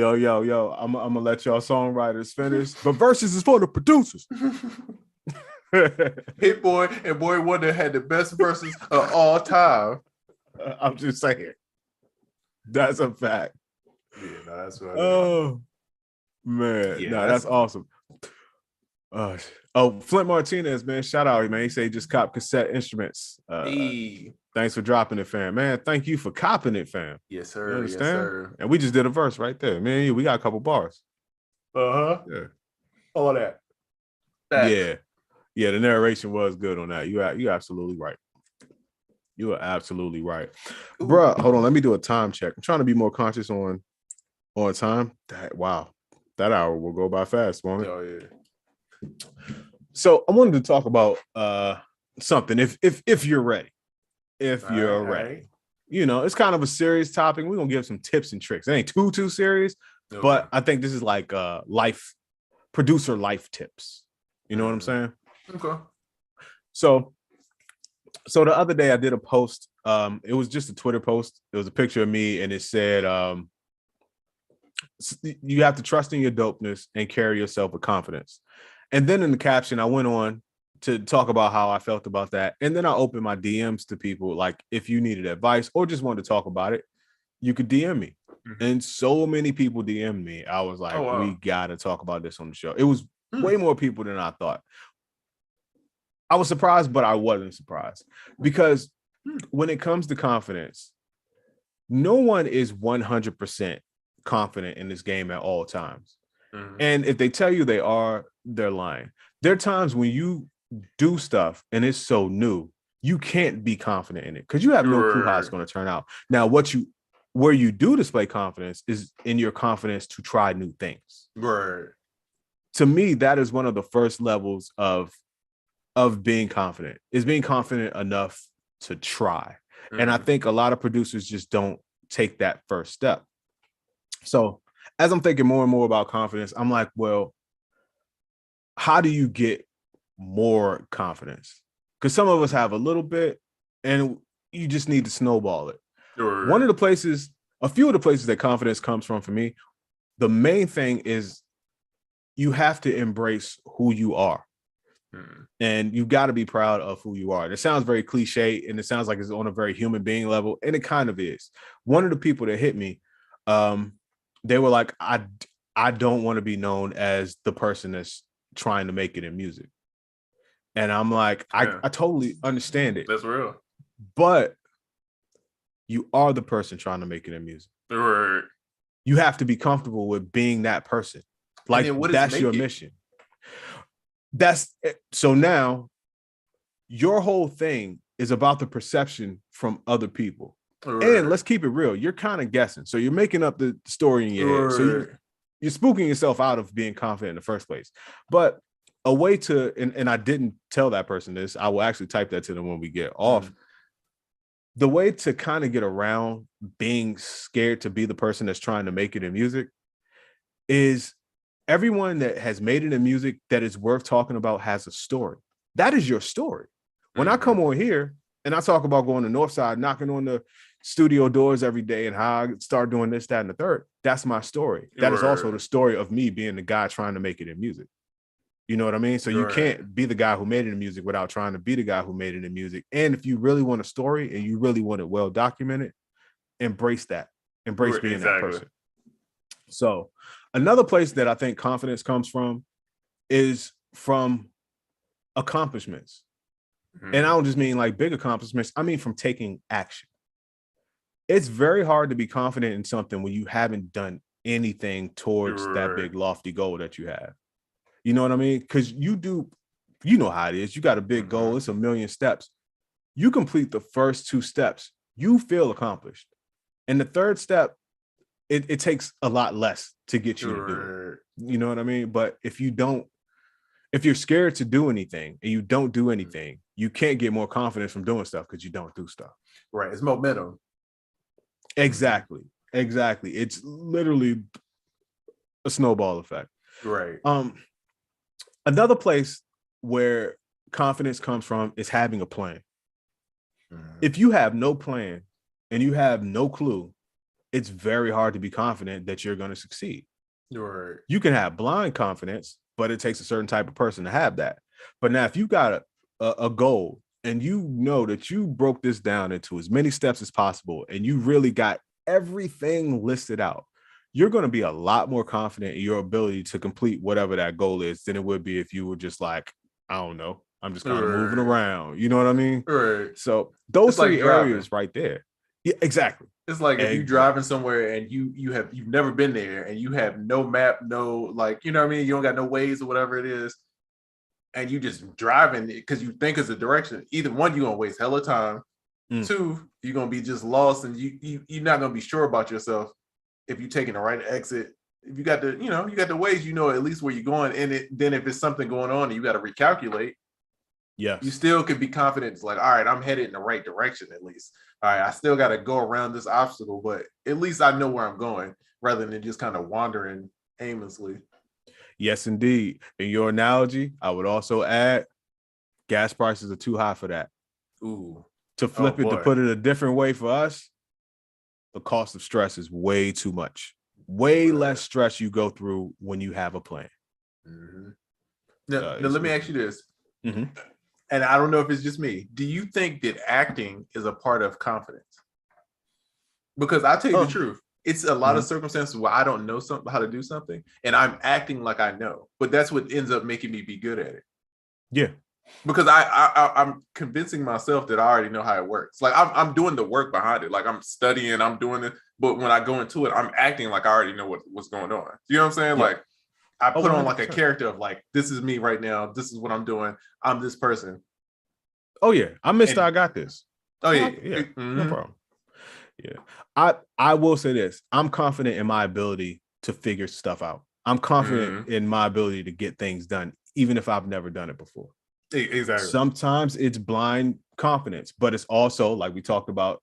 I'm gonna let y'all songwriters finish, but Verzuz is for the producers. Hit Boy and Boy Wonder had the best verses of all time. I'm just saying. That's a fact. Yeah, no, that's right. Oh man, yeah, no, that's awesome. Flint Martinez, man, shout out, man. He said he just copped Cassette Instruments. Thanks for dropping it, fam. Man, thank you for copping it, fam. Yes, sir. You understand? Yes, sir. And we just did a verse right there, man. We got a couple bars. Yeah. All that. Yeah. The narration was good on that. You're absolutely right. You are absolutely right. Bruh, hold on. Let me do a time check. I'm trying to be more conscious on time. That hour will go by fast, won't it? Oh, yeah. So I wanted to talk about something. If you're ready. If you're ready. You know, it's kind of a serious topic. We're gonna give some tips and tricks. It ain't too serious, but I think this is like producer life tips. You know what I'm saying? Okay. So the other day I did a post. It was just a Twitter post. It was a picture of me, and it said, you have to trust in your dopeness and carry yourself with confidence. And then in the caption, I went on to talk about how I felt about that. And then I opened my DMs to people, like, if you needed advice or just wanted to talk about it, you could DM me. Mm-hmm. And so many people DM'd me. I was like, we got to talk about this on the show. It was way more people than I thought. I was surprised, but I wasn't surprised, because when it comes to confidence, no one is 100% confident in this game at all times. Mm-hmm. And if they tell you they are, they're lying. There are times when you do stuff and it's so new, you can't be confident in it because you have no clue how it's going to turn out. Now, where you do display confidence is in your confidence to try new things. Right. To me, that is one of the first levels of being confident, is being confident enough to try. Mm-hmm. And I think a lot of producers just don't take that first step. So as I'm thinking more and more about confidence, I'm like, well, how do you get more confidence? Because some of us have a little bit and you just need to snowball it. Sure. A few of the places that confidence comes from for me, the main thing is you have to embrace who you are. And you've got to be proud of who you are. It sounds very cliche and it sounds like it's on a very human being level, and it kind of is. One of the people that hit me, they were like, I don't want to be known as the person that's trying to make it in music. And I'm like, I totally understand it. That's real. But you are the person trying to make it in music. Right. You have to be comfortable with being that person. Like, that's your mission. So now your whole thing is about the perception from other people. Right. And let's keep it real. You're kind of guessing. So you're making up the story in your head. So you're spooking yourself out of being confident in the first place. But a way to, and I didn't tell that person this, I will actually type that to them when we get off. The way to kind of get around being scared to be the person that's trying to make it in music is everyone that has made it in music that is worth talking about has a story. That is your story. When I come on here and I talk about going to Northside, knocking on the studio doors every day and how I start doing this, that, and the third, that's my story. That is also the story of me being the guy trying to make it in music. You know what I mean? So you can't be the guy who made it in music without trying to be the guy who made it in music. And if you really want a story and you really want it well documented, embrace that. Embrace being that person. So another place that I think confidence comes from is from accomplishments. And I don't just mean like big accomplishments. I mean from taking action. It's very hard to be confident in something when you haven't done anything towards that big lofty goal that you have. You know what I mean? Because you know how it is. You got a big goal. It's 1,000,000 steps. You complete the first 2 steps, you feel accomplished. And the third step, it takes a lot less to get you to do it. You know what I mean? But if you don't If you're scared to do anything and you don't do anything, you can't get more confidence from doing stuff because you don't do stuff. Right. It's momentum. Exactly. It's literally a snowball effect. Right. Another place where confidence comes from is having a plan. If you have no plan and you have no clue, it's very hard to be confident that you're going to succeed. Right. You can have blind confidence, but it takes a certain type of person to have that. But now if you got a goal and you know that you broke this down into as many steps as possible and you really got everything listed out, you're going to be a lot more confident in your ability to complete whatever that goal is than it would be if you were just like, I don't know, I'm just kind of moving around. You know what I mean? Right. So those three areas right there. Yeah, exactly. It's like if you're driving somewhere and you've never been there and you have no map, no, like, you know what I mean? You don't got no Waze or whatever it is. And you just driving because you think it's a direction. Either one, you're gonna waste hella time. Two, you're gonna be just lost and you're not gonna be sure about yourself if you're taking the right exit. If you got the, you got the Waze, at least where you're going. And then if it's something going on and you got to recalculate, yes, you still could be confident. It's like, all right, I'm headed in the right direction at least. All right, I still got to go around this obstacle, but at least I know where I'm going rather than just kind of wandering aimlessly. Yes, indeed. In your analogy, I would also add gas prices are too high for that. Ooh. To flip it, to put it a different way for us, the cost of stress is way too much. Way less stress you go through when you have a plan. Now let me ask you this. And I don't know if it's just me. Do you think that acting is a part of confidence? Because I'll tell you the truth. It's a lot of circumstances where I don't know how to do something and I'm acting like I know, but that's what ends up making me be good at it. Yeah. Because I'm convincing myself that I already know how it works. Like I'm doing the work behind it. Like I'm studying, I'm doing it. But when I go into it, I'm acting like I already know what's going on. You know what I'm saying? Yeah. Like I put on like a character of like, this is me right now. This is what I'm doing. I'm this person. Oh yeah. I got this. Oh yeah. No problem. Yeah. I will say this. I'm confident in my ability to figure stuff out. I'm confident in my ability to get things done, even if I've never done it before. Exactly. Sometimes it's blind confidence, but it's also, like we talked about,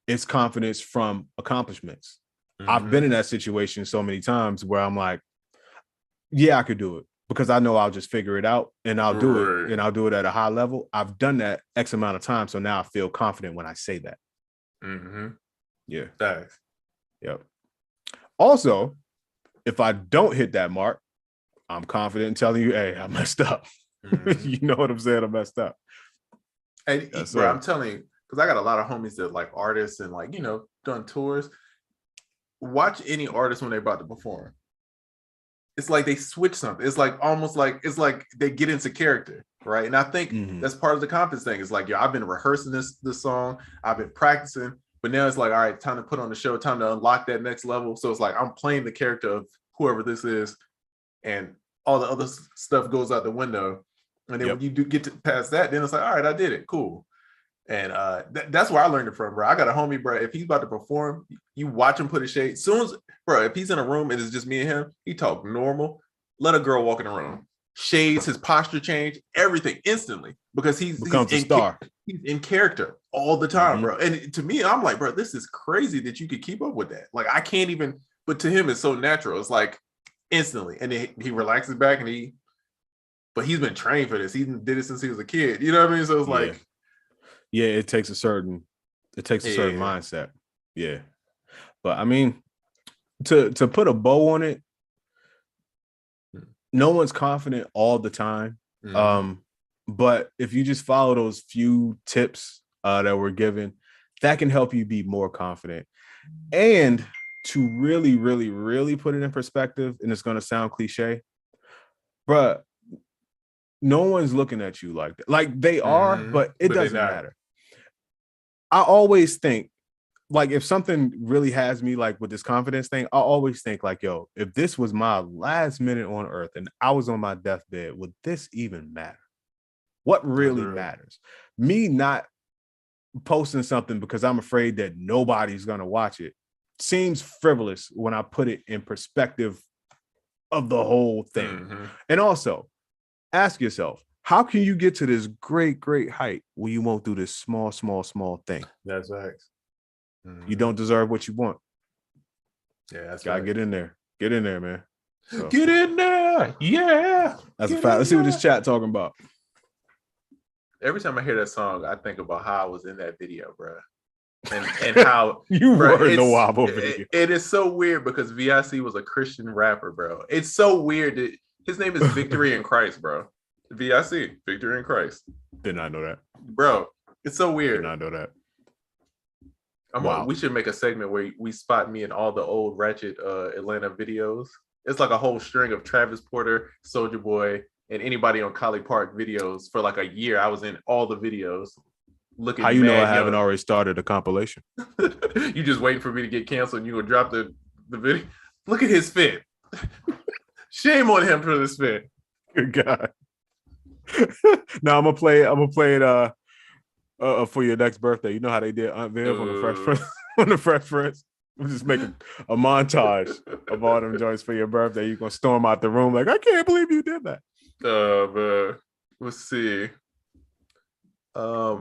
it's confidence from accomplishments. I've been in that situation so many times where I'm like, yeah, I could do it because I know I'll just figure it out and I'll do it and I'll do it at a high level. I've done that X amount of time. So now I feel confident when I say that. Yeah. Thanks. Yep. Also, if I don't hit that mark, I'm confident in telling you, hey, I messed up. You know what I'm saying? I messed up. And bro, I'm telling you, because I got a lot of homies that like artists and like, done tours. Watch any artist when they're about to perform. It's like they switch something. It's like almost like it's like they get into character, right? And I think that's part of the confidence thing. It's like, I've been rehearsing this song, I've been practicing, but now it's like, all right, time to put on the show, time to unlock that next level. So it's like I'm playing the character of whoever this is, and all the other stuff goes out the window. And then when you do get to past that, then it's like, all right, I did it, cool. And that's where I learned it from, bro. I got a homie, bro. If he's about to perform, you watch him put his shade. Soon as, bro, if he's in a room and it's just me and him, he talk normal. Let a girl walk in the room. Shades, his posture change, everything instantly because he's a star. He's in character all the time, bro. And to me, I'm like, bro, this is crazy that you could keep up with that. Like, I can't even. But to him, it's so natural. It's like instantly, and then he relaxes back and But he's been trained for this. He did it since he was a kid. You know what I mean? So it's like. Yeah, it takes a certain mindset. Yeah. But I mean, to put a bow on it, no one's confident all the time. But if you just follow those few tips that were given, that can help you be more confident. And to really, really, really put it in perspective, and it's going to sound cliche, but no one's looking at you like that. Like they are, but it doesn't matter. I always think, like, if something really has me like with this confidence thing, I always think like, yo, if this was my last minute on earth and I was on my deathbed, would this even matter? What really matters? Me not posting something because I'm afraid that nobody's going to watch it seems frivolous when I put it in perspective of the whole thing. And also, ask yourself, how can you get to this great, great height when you won't do this small, small, small thing? That's right. You don't deserve what you want. Yeah, that's gotta get in there. Get in there, man. So, get in there. Yeah. That's a fact. Let's see what this chat talking about. Every time I hear that song, I think about how I was in that video, bro. And how you were in the wobble video. It is so weird because VIC was a Christian rapper, bro. It's so weird that his name is Victory in Christ, bro. VIC, Victory in Christ. Did not know that, bro. It's so weird. Did not know that. We should make a segment where we spot me in all the old Ratchet Atlanta videos. It's like a whole string of Travis Porter, Soulja Boy, and anybody on Colley Park videos for like a year. I was in all the videos. Looking how you know I haven't already started a compilation? You just waiting for me to get canceled and you gonna drop the video? Look at his fit. Shame on him for this fit. Good God. Now I'm gonna play it for your next birthday. You know how they did Aunt Viv on the Fresh Prince? On the Fresh Prince. We'll just make a montage of all them joints for your birthday. You're gonna storm out the room like, I can't believe you did that. Let's see. I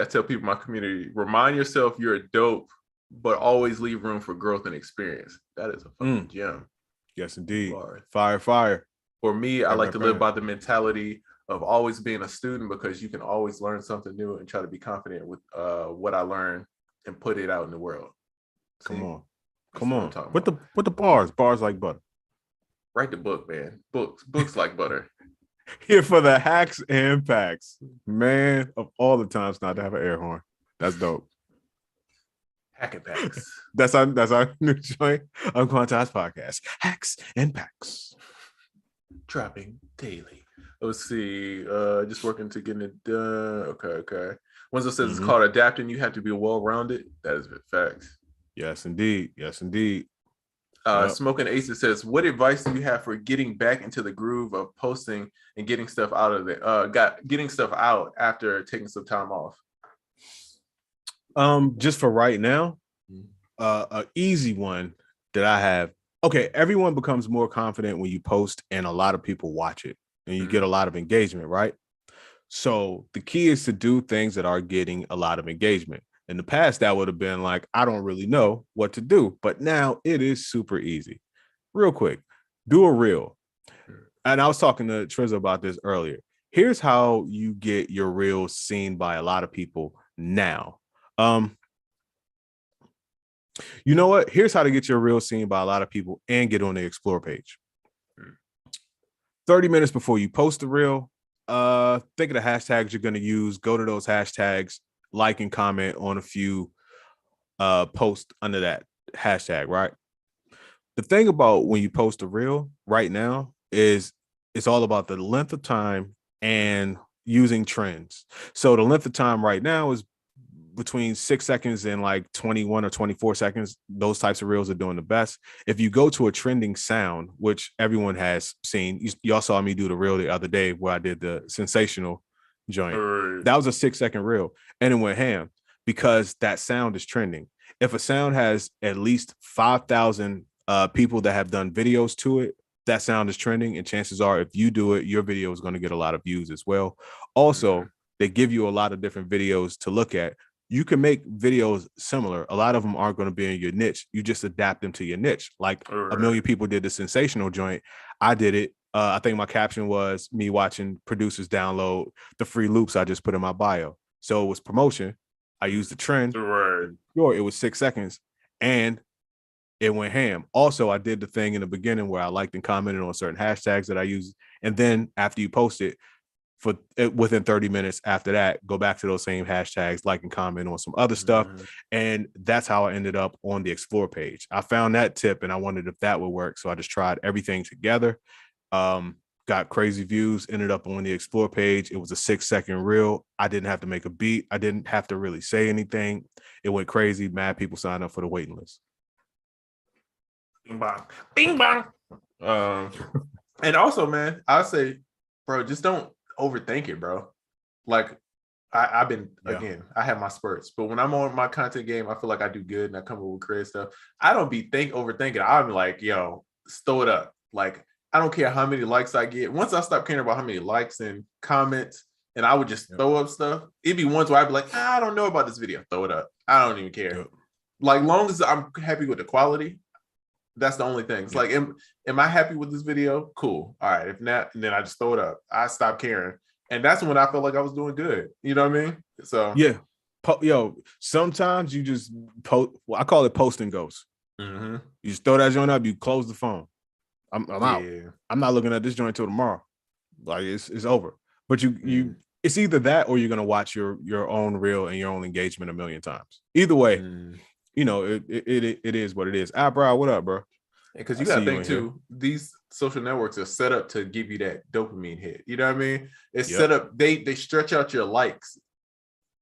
tell people in my community, remind yourself you're a dope, but always leave room for growth and experience. That is a fucking gem. Yes, indeed. Fire. For me, I like to live by the mentality of always being a student, because you can always learn something new and try to be confident with what I learn and put it out in the world. Come on. With the bars like butter. Write the book, man. Books like butter. Here for the hacks and packs, man. Of all the times not to have an air horn, that's dope. Hack and packs. That's our new joint, UnQuantized podcast. Hacks and packs, dropping daily. Let's see. Just working to get it done. Okay. Wenzel says it's called adapting. You have to be well-rounded. That is a fact. Yes, indeed. Smoking Aces says, what advice do you have for getting back into the groove of posting and getting stuff out of getting stuff out after taking some time off? Just for right now, an easy one that I have. Okay, everyone becomes more confident when you post and a lot of people watch it and you get a lot of engagement, right? So the key is to do things that are getting a lot of engagement. In the past, that would have been like, I don't really know what to do, but now it is super easy. Real quick, do a reel. And I was talking to Trizza about this earlier. Here's how you get your reel seen by a lot of people now. You know what? Here's how to get your reel seen by a lot of people and get on the Explore page. 30 minutes before you post the reel, think of the hashtags you're going to use. Go to those hashtags. Like and comment on a few posts under that hashtag, right? The thing about when you post a reel right now is it's all about the length of time and using trends. So the length of time right now is between 6 seconds and like 21 or 24 seconds. Those types of reels are doing the best. If you go to a trending sound, which everyone has seen, y'all saw me do the reel the other day where I did the sensational joint. That was a 6 second reel and it went ham because that sound is trending. If a sound has at least 5,000 people that have done videos to it, that sound is trending, and chances are if you do it, your video is going to get a lot of views as well. Also, they give you a lot of different videos to look at. You can make videos similar. A lot of them aren't going to be in your niche. You just adapt them to your niche. Like a million people did the sensational joint. I did it. I think my caption was me watching producers download the free loops I just put in my bio. So it was promotion. I used the trend. Sure, it was 6 seconds and it went ham. Also, I did the thing in the beginning where I liked and commented on certain hashtags that I use. And then after you post it, within 30 minutes after that, go back to those same hashtags, like and comment on some other stuff. And that's how I ended up on the Explore page. I found that tip and I wondered if that would work. So I just tried everything together. Got crazy views, ended up on the Explore page. It was a 6 second reel. I didn't have to make a beat. I didn't have to really say anything. It went crazy. Mad people signed up for the waiting list. Bing bong. Bing bong. And also, man, I say, bro, just don't overthink it, bro. Like I've been, again, I have my spurts, but when I'm on my content game, I feel like I do good and I come up with creative stuff. I don't be overthinking. I'm like, yo, throw it up. Like I don't care how many likes I get. Once I stop caring about how many likes and comments, and I would just throw up stuff. It'd be ones where I'd be like, I don't know about this video. Throw it up. I don't even care. Yep. Like, long as I'm happy with the quality, that's the only thing. It's like, am I happy with this video? Cool. All right. If not, then I just throw it up. I stop caring. And that's when I felt like I was doing good. You know what I mean? So yeah. Sometimes you just post. Well, I call it post and ghost. You just throw that joint up. You close the phone. I'm out. I'm not looking at this joint until tomorrow. Like, it's over. But you it's either that or you're gonna watch your own reel and your own engagement a million times. Either way, it is what it is. Bro, what up, bro? Because you gotta think too, these social networks are set up to give you that dopamine hit. You know what I mean? It's set up, they stretch out your likes.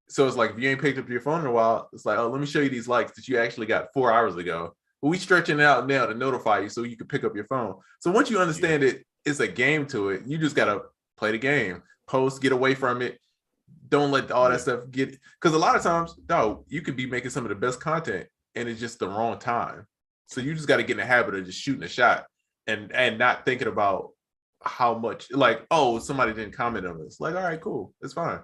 So it's like, if you ain't picked up your phone in a while, it's like, oh, let me show you these likes that you actually got 4 hours ago. But we stretching it out now to notify you so you can pick up your phone. So once you understand it's a game to it, you just gotta play the game. Post, get away from it. Don't let all that stuff get, because a lot of times, you could be making some of the best content and it's just the wrong time. So you just got to get in the habit of just shooting a shot and not thinking about how much, like, oh, somebody didn't comment on this. Like, all right, cool, it's fine.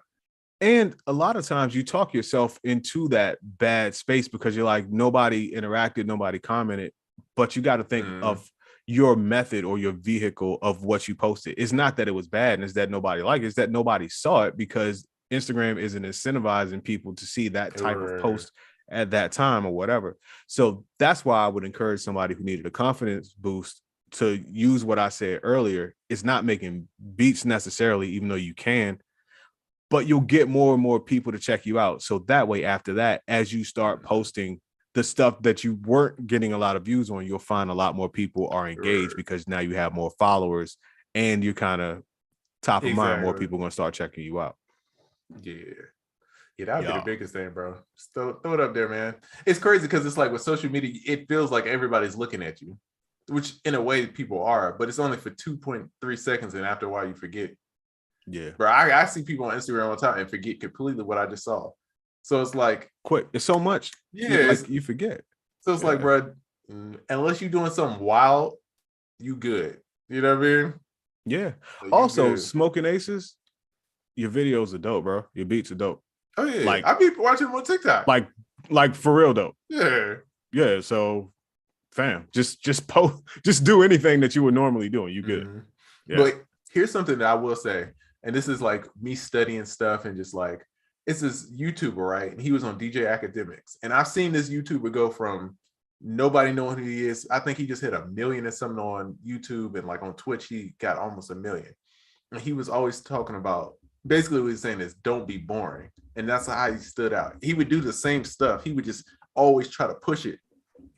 And a lot of times you talk yourself into that bad space because you're like, nobody interacted, nobody commented, but you got to think of your method or your vehicle of what you posted. It's not that it was bad and it's that nobody liked it, it's that nobody saw it because Instagram isn't incentivizing people to see that type of post at that time or whatever. So that's why I would encourage somebody who needed a confidence boost to use what I said earlier. It's not making beats necessarily, even though you can, but you'll get more and more people to check you out. So that way, after that, as you start posting the stuff that you weren't getting a lot of views on, you'll find a lot more people are engaged because now you have more followers and you're kind of top of mind. More people are going to start checking you out. Yeah, that would be the biggest thing, bro. Just throw it up there, man. It's crazy because it's like with social media, it feels like everybody's looking at you, which in a way people are, but it's only for 2.3 seconds. And after a while, you forget. Yeah, bro. I see people on Instagram all the time and forget completely what I just saw. So it's like, quick. It's so much. Yeah, like you forget. So it's like, bro, unless you're doing something wild, you good. You know what I mean? Yeah. So also, good. Smoking Aces, your videos are dope, bro. Your beats are dope. Oh yeah, like I be watching them on TikTok. Like for real dope. Yeah. So, fam, just post, just do anything that you would normally do, and you good. Yeah. But here's something that I will say, and this is like me studying stuff and just like, it's this YouTuber, right? And he was on DJ Academics, and I've seen this YouTuber go from nobody knowing who he is. I think he just hit 1 million or something on YouTube, and like on Twitch, he got almost 1 million. And he was always talking about, basically what he's saying is, don't be boring. And that's how he stood out. He would do the same stuff. He would just always try to push it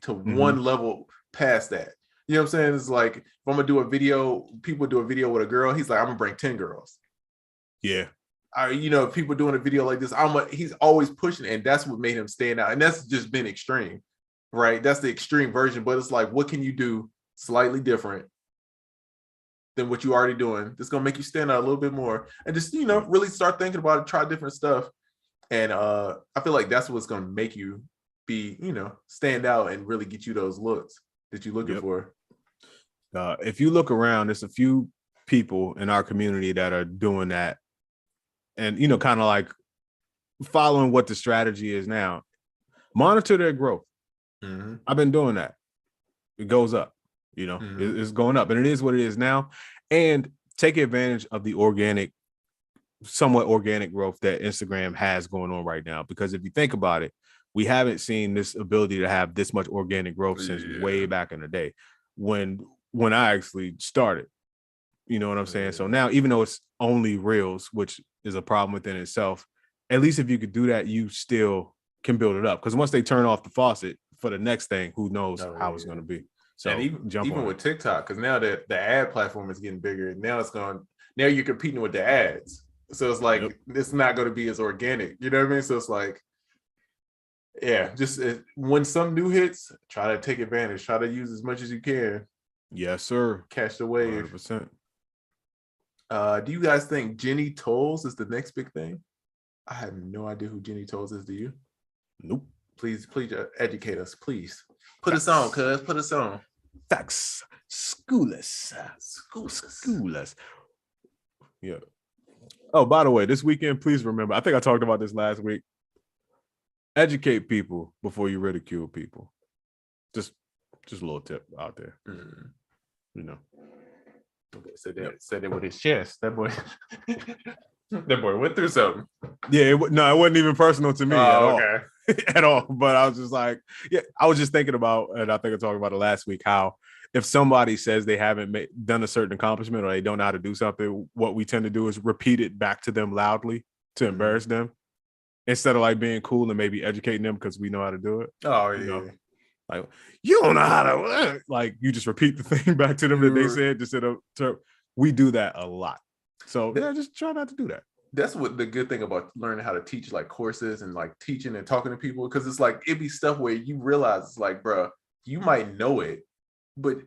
to one level past that. You know what I'm saying? It's like, if I'm gonna do a video, people do a video with a girl, he's like, I'm gonna bring 10 girls. Yeah. If people doing a video like this, he's always pushing it, and that's what made him stand out. And that's just been extreme, right? That's the extreme version. But it's like, what can you do slightly different than what you already doing? That's gonna make you stand out a little bit more, and just really start thinking about it, try different stuff. And I feel like that's what's gonna make you be, stand out and really get you those looks that you're looking for. If you look around, there's a few people in our community that are doing that, and kind of like following what the strategy is now. Monitor their growth. I've been doing that. It goes up, it's going up, and it is what it is now. And take advantage of the somewhat organic growth that Instagram has going on right now. Because if you think about it, we haven't seen this ability to have this much organic growth since way back in the day when I actually started. You know what I'm saying? So now, even though it's only reels, which is a problem within itself, at least if you could do that, you still can build it up. Because once they turn off the faucet for the next thing, who knows how it's going to be. So and even with TikTok, because now that the ad platform is getting bigger, now you're competing with the ads. So it's like, it's not going to be as organic. You know what I mean? So it's like, just when some new hits, try to take advantage, try to use as much as you can. Yes, sir. Catch the wave. 100%. Do you guys think Jenny Tolles is the next big thing? I have no idea who Jenny Tolles is. Do you? Nope. Please educate us, please. Put us on, cuz. Put us on. Facts. Schoolless. Yeah. Oh, by the way, this weekend, please remember, I think I talked about this last week. Educate people before you ridicule people. Just a little tip out there. You know. Okay, said that with his chest. That boy went through something. Yeah, it wasn't even personal to me at all. Okay. At all. But I was just like, I was just thinking about, and I think I talked about it last week, how if somebody says they haven't done a certain accomplishment or they don't know how to do something, what we tend to do is repeat it back to them loudly to embarrass them, instead of like being cool and maybe educating them because we know how to do it. Oh, yeah. You know? Like, you don't know how to, like, you just repeat the thing back to them that they said, just we do that a lot. So just try not to do that. That's what the good thing about learning how to teach like courses and like teaching and talking to people, because it's like it'd be stuff where you realize it's like, bro, you might know it, but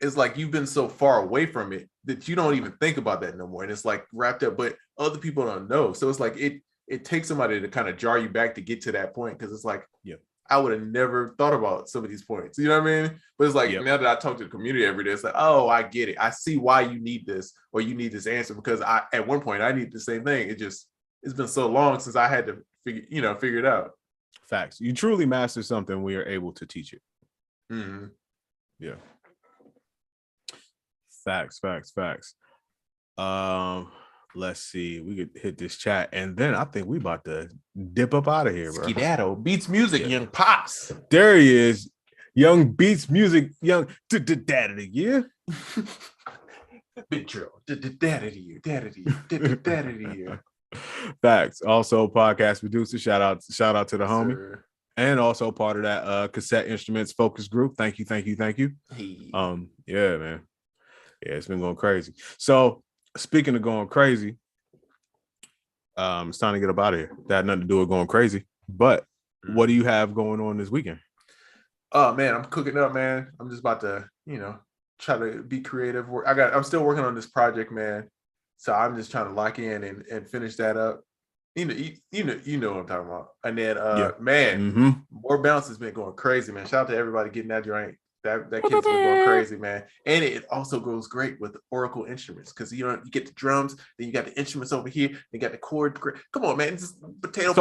it's like you've been so far away from it that you don't even think about that no more, and it's like wrapped up, but other people don't know. So it's like it takes somebody to kind of jar you back to get to that point, because it's like, I would have never thought about some of these points. You know what I mean? But it's like, now that I talk to the community every day, it's like, oh, I get it. I see why you need this, or you need this answer, because at one point I need the same thing. It's been so long since I had to figure it out. Facts. You truly master something when you're able to teach it. Yeah. Facts. Let's see. We could hit this chat, and then I think we about to dip up out of here, bro. Skedaddle. Beats music, young pops. There he is. Young beats music, young dad of the year. Big drill. Dad of the year. Facts. Also, podcast producer. Shout out to the homie. Sir. And also part of that Cassette Instruments focus group. Thank you. Hey. Yeah, man. Yeah, it's been going crazy. So speaking of going crazy, it's time to get up out of here. That had nothing to do with going crazy. But what do you have going on this weekend? Oh man, I'm cooking up, man. I'm just about to, try to be creative. I'm still working on this project, man. So I'm just trying to lock in and finish that up. You know what I'm talking about. And then More Bounce has been going crazy, man. Shout out to everybody getting that joint. That kid's been going crazy, man. And it also goes great with Oracle instruments, because you get the drums, then you got the instruments over here, you got the chord. Come on, man. It's potato.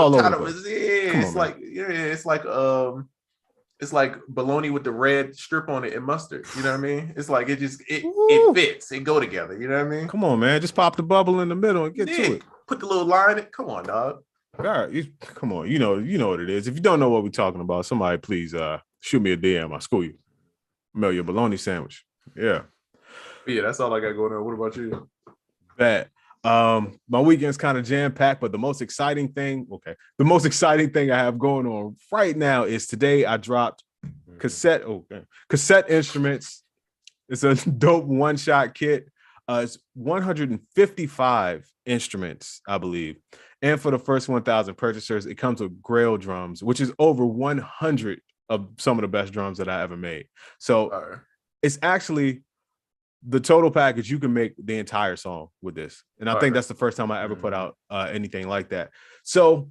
It's like bologna with the red strip on it and mustard. You know what I mean? It's like it fits. It go together. You know what I mean? Come on, man. Just pop the bubble in the middle and get to it. Put the little line in it. Come on, dog. All right, come on. You know what it is. If you don't know what we're talking about, somebody please shoot me a DM. I'll school you. Mail your bologna sandwich. Yeah. Yeah, that's all I got going on. What about you? Bet. My weekend's kind of jam-packed, but the most exciting thing I have going on right now is today I dropped Cassette Instruments. It's a dope one-shot kit. It's 155 instruments, I believe. And for the first 1,000 purchasers, it comes with Grail drums, which is over 100 of some of the best drums that I ever made. So it's actually the total package. You can make the entire song with this. And I think that's the first time I ever put out anything like that. So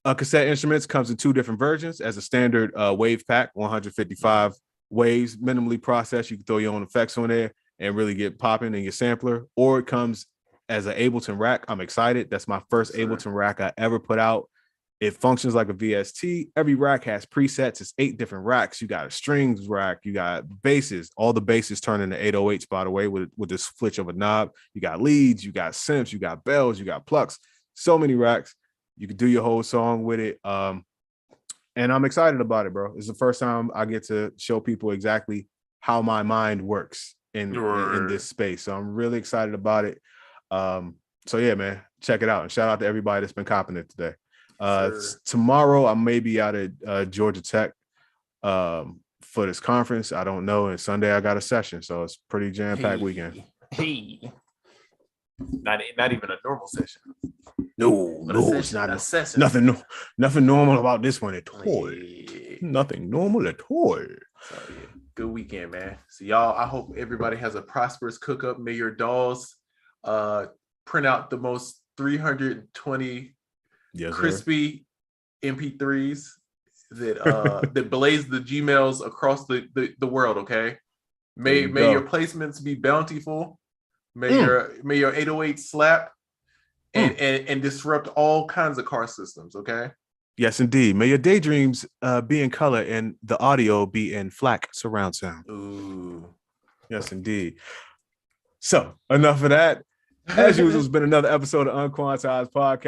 Cassette Instruments comes in two different versions. As a standard wave pack, 155 waves, minimally processed. You can throw your own effects on there and really get popping in your sampler. Or it comes as an Ableton rack. I'm excited. That's my first Ableton rack I ever put out. It functions like a VST. Every rack has presets. It's 8 different racks. You got a strings rack. You got basses. All the basses turn into 808s, by the way, with this flitch of a knob. You got leads. You got synths. You got bells. You got plucks. So many racks. You can do your whole song with it. And I'm excited about it, bro. It's the first time I get to show people exactly how my mind works in this space. So I'm really excited about it. So yeah, man, check it out. And shout out to everybody that's been copping it today. Tomorrow I may be out at Georgia Tech for this conference. I don't know. And Sunday I got a session, so it's pretty jam-packed weekend. Not even a normal session. No, it's not a session. Nothing normal about this one at all. Nothing normal at all. So, yeah. Good weekend, man. So y'all, I hope everybody has a prosperous cook up. May your dolls print out the most 320 crispy MP3s that blaze the Gmails across the world. Okay, may your placements be bountiful. May your 808 slap and disrupt all kinds of car systems. Okay. Yes, indeed. May your daydreams be in color and the audio be in FLAC surround sound. Ooh. Yes, indeed. So enough of that. As usual, it's been another episode of UnQuantized Podcast.